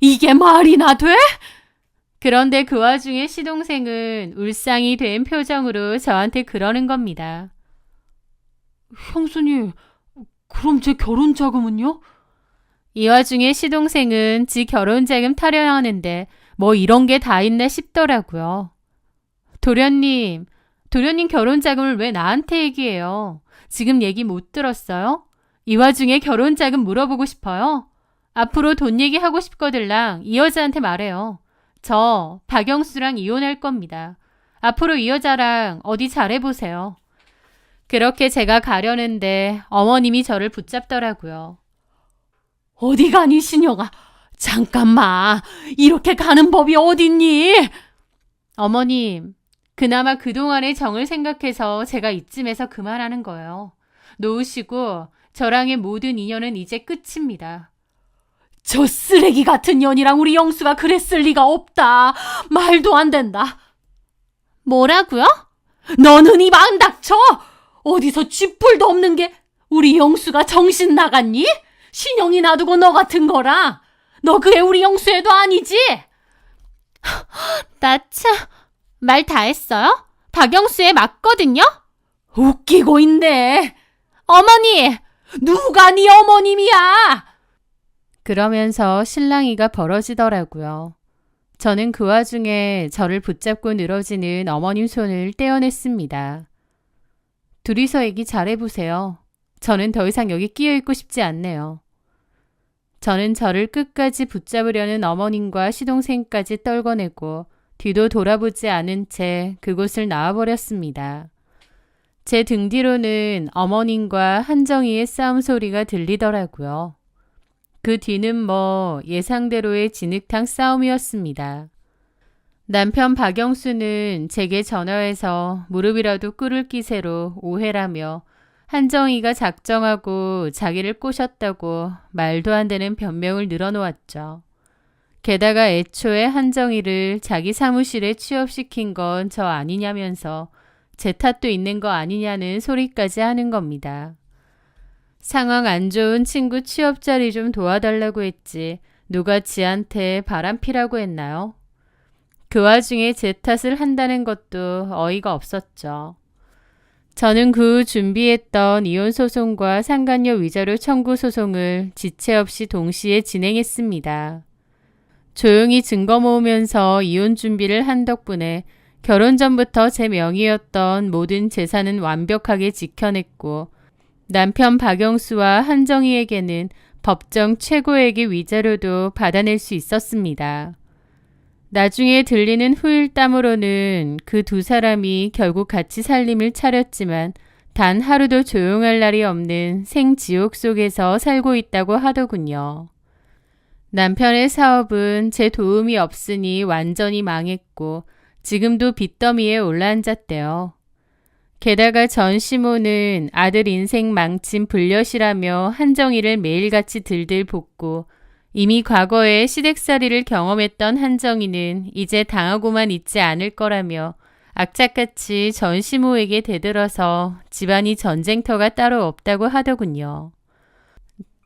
이게 말이나 돼? 그런데 그 와중에 시동생은 울상이 된 표정으로 저한테 그러는 겁니다. 형수님, 그럼 제 결혼 자금은요? 이 와중에 시동생은 지 결혼자금 타령하는데 뭐 이런 게 다 있나 싶더라고요. 도련님 결혼자금을 왜 나한테 얘기해요? 지금 얘기 못 들었어요? 이 와중에 결혼자금 물어보고 싶어요? 앞으로 돈 얘기하고 싶거들랑 이 여자한테 말해요. 저 박영수랑 이혼할 겁니다. 앞으로 이 여자랑 어디 잘해보세요. 그렇게 제가 가려는데 어머님이 저를 붙잡더라고요. 어디 가니 신영아? 잠깐만, 이렇게 가는 법이 어딨니? 어머님, 그나마 그동안의 정을 생각해서 제가 이쯤에서 그만하는 거예요. 놓으시고 저랑의 모든 인연은 이제 끝입니다. 저 쓰레기 같은 년이랑 우리 영수가 그랬을 리가 없다. 말도 안 된다. 뭐라고요? 너는 입 안 닥쳐! 어디서 쥐뿔도 없는 게 우리 영수가 정신 나갔니? 신영이 놔두고 너 같은 거랑. 너 그애 우리 영수애도 아니지? 나 참, 말 다 했어요? 박영수애 맞거든요? 웃기고 있네. 어머니! 누가 네 어머님이야? 그러면서 실랑이가 벌어지더라고요. 저는 그 와중에 저를 붙잡고 늘어지는 어머님 손을 떼어냈습니다. 둘이서 얘기 잘해보세요. 저는 더 이상 여기 끼어있고 싶지 않네요. 저는 저를 끝까지 붙잡으려는 어머님과 시동생까지 떨궈내고 뒤도 돌아보지 않은 채 그곳을 나와버렸습니다. 제 등 뒤로는 어머님과 한정희의 싸움 소리가 들리더라고요. 그 뒤는 뭐 예상대로의 진흙탕 싸움이었습니다. 남편 박영수는 제게 전화해서 무릎이라도 꿇을 기세로 오해라며 한정희가 작정하고 자기를 꼬셨다고 말도 안 되는 변명을 늘어놓았죠. 게다가 애초에 한정희를 자기 사무실에 취업시킨 건 저 아니냐면서 제 탓도 있는 거 아니냐는 소리까지 하는 겁니다. 상황 안 좋은 친구 취업 자리 좀 도와달라고 했지 누가 지한테 바람피라고 했나요? 그 와중에 제 탓을 한다는 것도 어이가 없었죠. 저는 그 후 준비했던 이혼 소송과 상간녀 위자료 청구 소송을 지체 없이 동시에 진행했습니다. 조용히 증거 모으면서 이혼 준비를 한 덕분에 결혼 전부터 제 명의였던 모든 재산은 완벽하게 지켜냈고 남편 박영수와 한정희에게는 법정 최고액의 위자료도 받아낼 수 있었습니다. 나중에 들리는 후일담으로는 그 두 사람이 결국 같이 살림을 차렸지만 단 하루도 조용할 날이 없는 생지옥 속에서 살고 있다고 하더군요. 남편의 사업은 제 도움이 없으니 완전히 망했고 지금도 빚더미에 올라앉았대요. 게다가 전 시모는 아들 인생 망친 불엿이라며 한정희를 매일같이 들들 볶고 이미 과거에 시댁살이를 경험했던 한정희는 이제 당하고만 있지 않을 거라며 악착같이 전시모에게 대들어서 집안이 전쟁터가 따로 없다고 하더군요.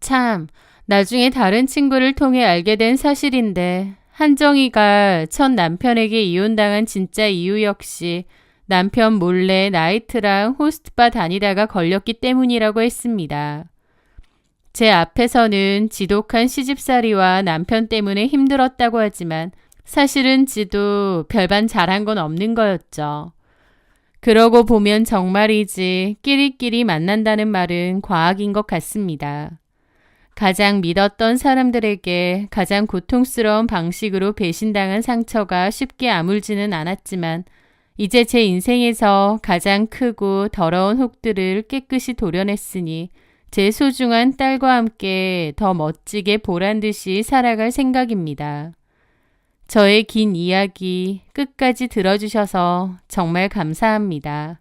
참, 나중에 다른 친구를 통해 알게 된 사실인데 한정희가 첫 남편에게 이혼당한 진짜 이유 역시 남편 몰래 나이트랑 호스트바 다니다가 걸렸기 때문이라고 했습니다. 제 앞에서는 지독한 시집살이와 남편 때문에 힘들었다고 하지만 사실은 지도 별반 잘한 건 없는 거였죠. 그러고 보면 정말이지 끼리끼리 만난다는 말은 과학인 것 같습니다. 가장 믿었던 사람들에게 가장 고통스러운 방식으로 배신당한 상처가 쉽게 아물지는 않았지만 이제 제 인생에서 가장 크고 더러운 혹들을 깨끗이 도려냈으니 제 소중한 딸과 함께 더 멋지게 보란듯이 살아갈 생각입니다. 저의 긴 이야기 끝까지 들어주셔서 정말 감사합니다.